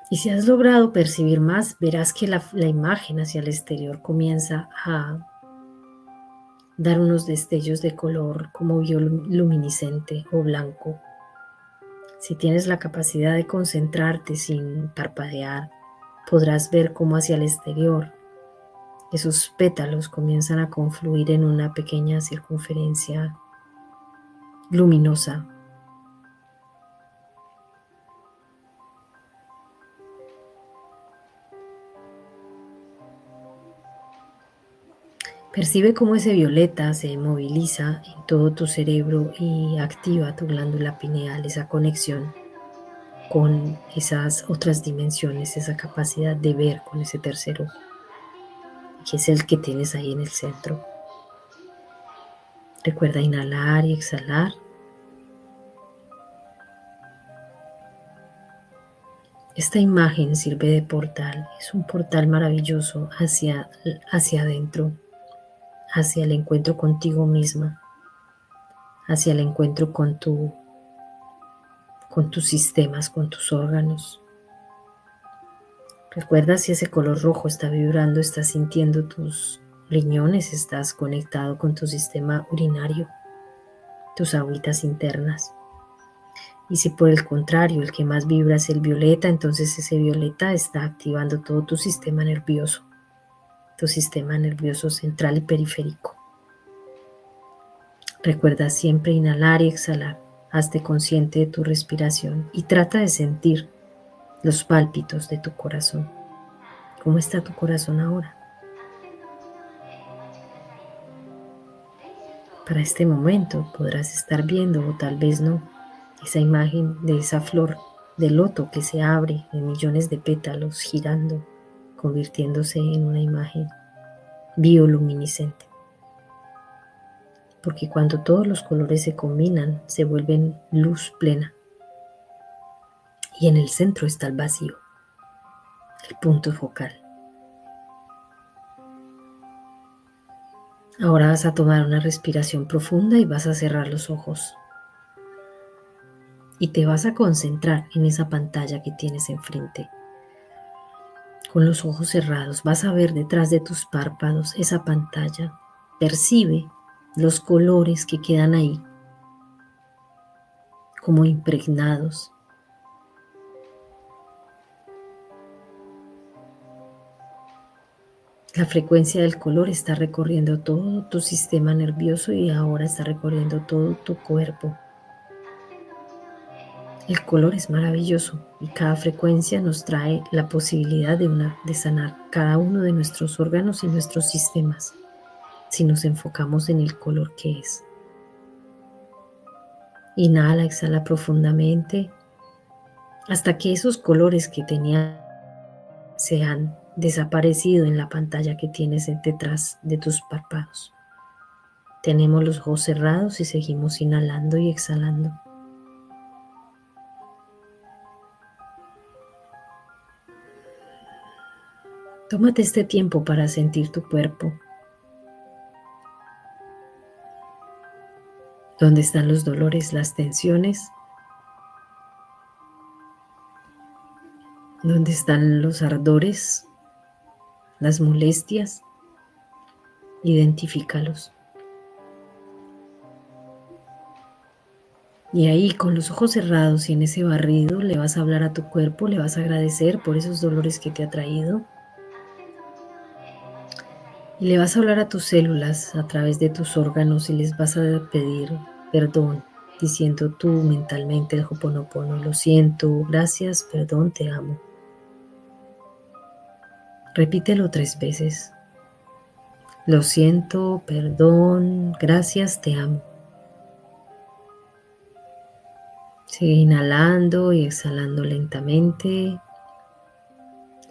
Y si has logrado percibir más, verás que la imagen hacia el exterior comienza a dar unos destellos de color como bioluminiscente o blanco. Si tienes la capacidad de concentrarte sin parpadear, podrás ver cómo hacia el exterior esos pétalos comienzan a confluir en una pequeña circunferencia luminosa. Percibe cómo ese violeta se moviliza en todo tu cerebro y activa tu glándula pineal, esa conexión con esas otras dimensiones, esa capacidad de ver con ese tercer ojo, que es el que tienes ahí en el centro. Recuerda inhalar y exhalar. Esta imagen sirve de portal, es un portal maravilloso hacia adentro, hacia el encuentro contigo misma, hacia el encuentro con tus sistemas, con tus órganos. Recuerda si ese color rojo está vibrando, estás sintiendo tus riñones, estás conectado con tu sistema urinario, tus agüitas internas. Y si por el contrario el que más vibra es el violeta, entonces ese violeta está activando todo tu sistema nervioso central y periférico. Recuerda siempre inhalar y exhalar. Hazte consciente de tu respiración y trata de sentir los pálpitos de tu corazón. ¿Cómo está tu corazón ahora? Para este momento podrás estar viendo, o tal vez no, esa imagen de esa flor de loto que se abre en millones de pétalos girando, convirtiéndose en una imagen bioluminiscente. Porque cuando todos los colores se combinan, se vuelven luz plena. Y en el centro está el vacío, el punto focal. Ahora vas a tomar una respiración profunda y vas a cerrar los ojos. Y te vas a concentrar en esa pantalla que tienes enfrente. Con los ojos cerrados vas a ver detrás de tus párpados esa pantalla. Percibe los colores que quedan ahí, como impregnados. La frecuencia del color está recorriendo todo tu sistema nervioso y ahora está recorriendo todo tu cuerpo. El color es maravilloso y cada frecuencia nos trae la posibilidad de sanar cada uno de nuestros órganos y nuestros sistemas. si nos enfocamos en el color que es. Inhala, exhala profundamente hasta que esos colores que tenía se han desaparecido en la pantalla que tienes detrás de tus párpados. Tenemos los ojos cerrados y seguimos inhalando y exhalando. Tómate este tiempo para sentir tu cuerpo. ¿Dónde están los dolores, las tensiones? ¿Dónde están los ardores, las molestias? Identifícalos. Y ahí, con los ojos cerrados y en ese barrido, le vas a hablar a tu cuerpo, le vas a agradecer por esos dolores que te ha traído. Y le vas a hablar a tus células a través de tus órganos y les vas a pedir perdón, diciendo tú mentalmente el Ho'oponopono: lo siento, gracias, perdón, te amo. Repítelo 3 veces. Lo siento, perdón, gracias, te amo. Sigue inhalando y exhalando lentamente.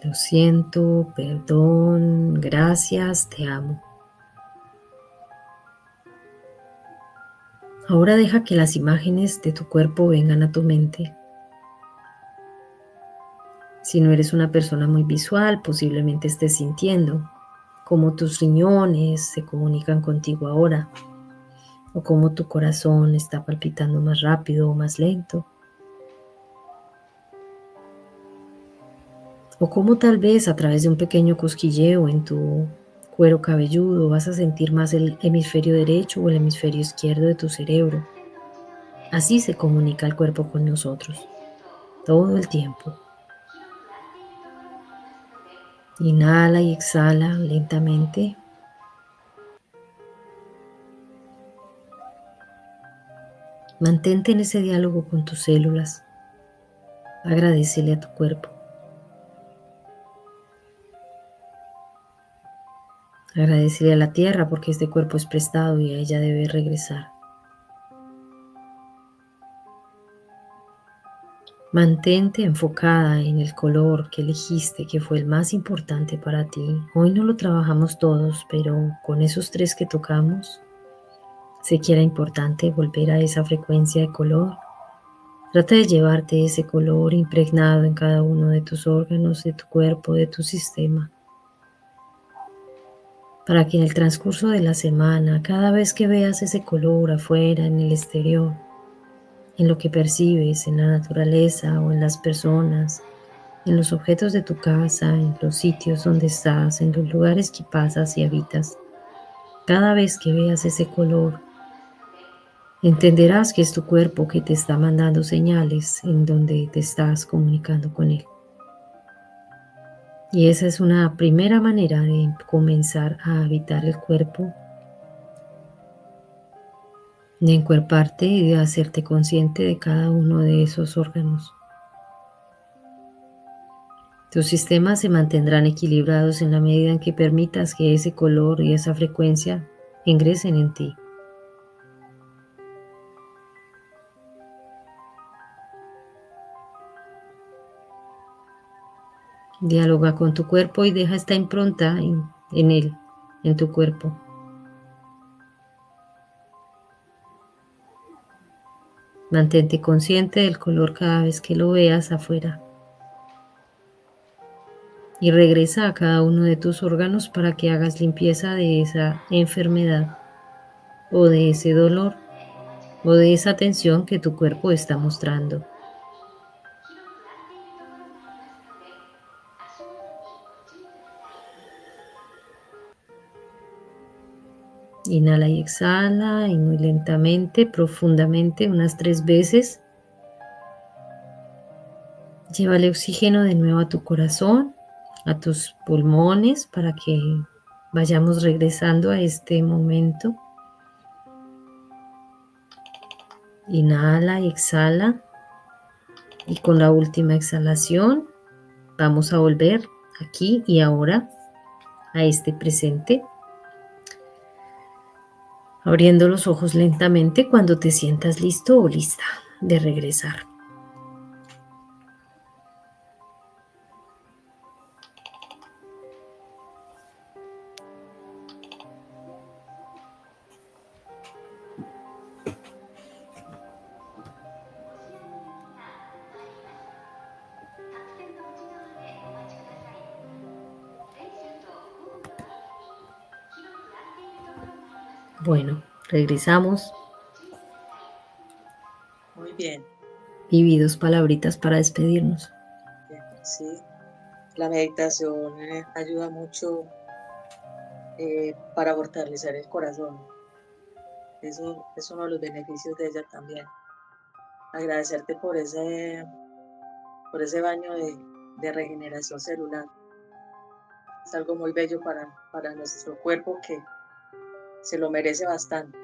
Lo siento, perdón, gracias, te amo. Ahora deja que las imágenes de tu cuerpo vengan a tu mente. Si no eres una persona muy visual, posiblemente estés sintiendo cómo tus riñones se comunican contigo ahora, o cómo tu corazón está palpitando más rápido o más lento. O cómo tal vez a través de un pequeño cosquilleo en tu cuero cabelludo vas a sentir más el hemisferio derecho o el hemisferio izquierdo de tu cerebro. Así se comunica el cuerpo con nosotros, todo el tiempo. Inhala y exhala lentamente. Mantente en ese diálogo con tus células. Agradécele a tu cuerpo. Agradecele a la tierra porque este cuerpo es prestado y a ella debe regresar. Mantente enfocada en el color que elegiste, que fue el más importante para ti. Hoy no lo trabajamos todos, pero con esos 3 que tocamos, sé que era importante volver a esa frecuencia de color. Trata de llevarte ese color impregnado en cada uno de tus órganos, de tu cuerpo, de tu sistema, para que en el transcurso de la semana, cada vez que veas ese color afuera, en el exterior, en lo que percibes, en la naturaleza o en las personas, en los objetos de tu casa, en los sitios donde estás, en los lugares que pasas y habitas, cada vez que veas ese color, entenderás que es tu cuerpo que te está mandando señales en donde te estás comunicando con él. Y esa es una primera manera de comenzar a habitar el cuerpo, de encuerparte y de hacerte consciente de cada uno de esos órganos. Tus sistemas se mantendrán equilibrados en la medida en que permitas que ese color y esa frecuencia ingresen en ti. Dialoga con tu cuerpo y deja esta impronta en él, en tu cuerpo. Mantente consciente del color cada vez que lo veas afuera. Y regresa a cada uno de tus órganos para que hagas limpieza de esa enfermedad o de ese dolor o de esa tensión que tu cuerpo está mostrando. Inhala y exhala, y muy lentamente, profundamente, unas 3 veces. Llévale oxígeno de nuevo a tu corazón, a tus pulmones, para que vayamos regresando a este momento. Inhala y exhala. Y con la última exhalación, vamos a volver aquí y ahora a este presente. abriendo los ojos lentamente cuando te sientas listo o lista de regresar. Bueno, regresamos. Muy bien. Viví 2 palabritas para despedirnos. Bien, sí, la meditación ayuda mucho para fortalecer el corazón. Eso es uno de los beneficios de ella también. Agradecerte por ese baño de regeneración celular. Es algo muy bello para nuestro cuerpo que se lo merece bastante.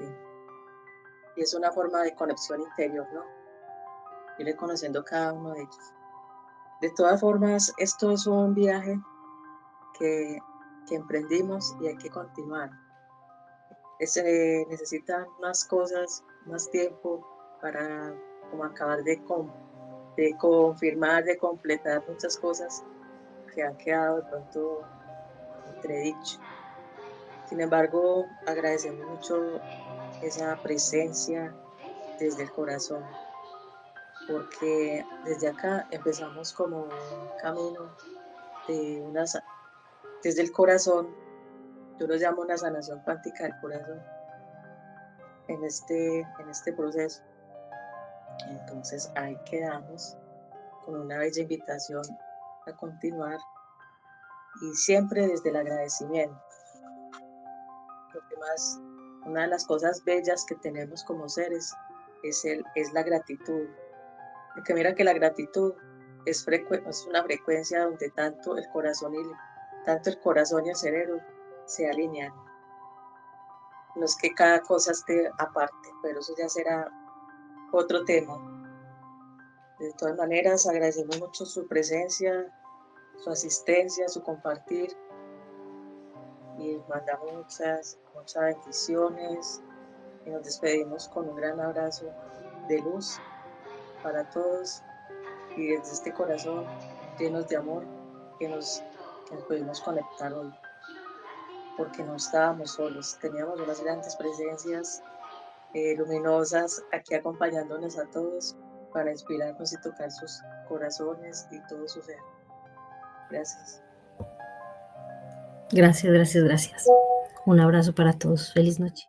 Y es una forma de conexión interior, ¿no? Ir conociendo cada uno de ellos. De todas formas, esto es un viaje que emprendimos y hay que continuar. Se necesitan más cosas, más tiempo para como acabar de confirmar, de completar muchas cosas que han quedado de pronto entredicho. Sin embargo, agradecemos mucho esa presencia desde el corazón, porque desde acá empezamos como un camino desde el corazón. Yo lo llamo una sanación cuántica del corazón en este proceso. Entonces ahí quedamos con una bella invitación a continuar y siempre desde el agradecimiento. Lo que más, una de las cosas bellas que tenemos como seres es la gratitud. Porque mira que la gratitud es una frecuencia donde tanto el corazón y el cerebro se alinean. No es que cada cosa esté aparte, pero eso ya será otro tema. De todas maneras, agradecemos mucho su presencia, su asistencia, su compartir y mandamos muchas bendiciones y nos despedimos con un gran abrazo de luz para todos y desde este corazón llenos de amor que nos pudimos conectar hoy, porque no estábamos solos, teníamos unas grandes presencias luminosas aquí acompañándonos a todos para inspirarnos y tocar sus corazones y todo su ser. Gracias. Gracias, gracias, gracias. Un abrazo para todos. Feliz noche.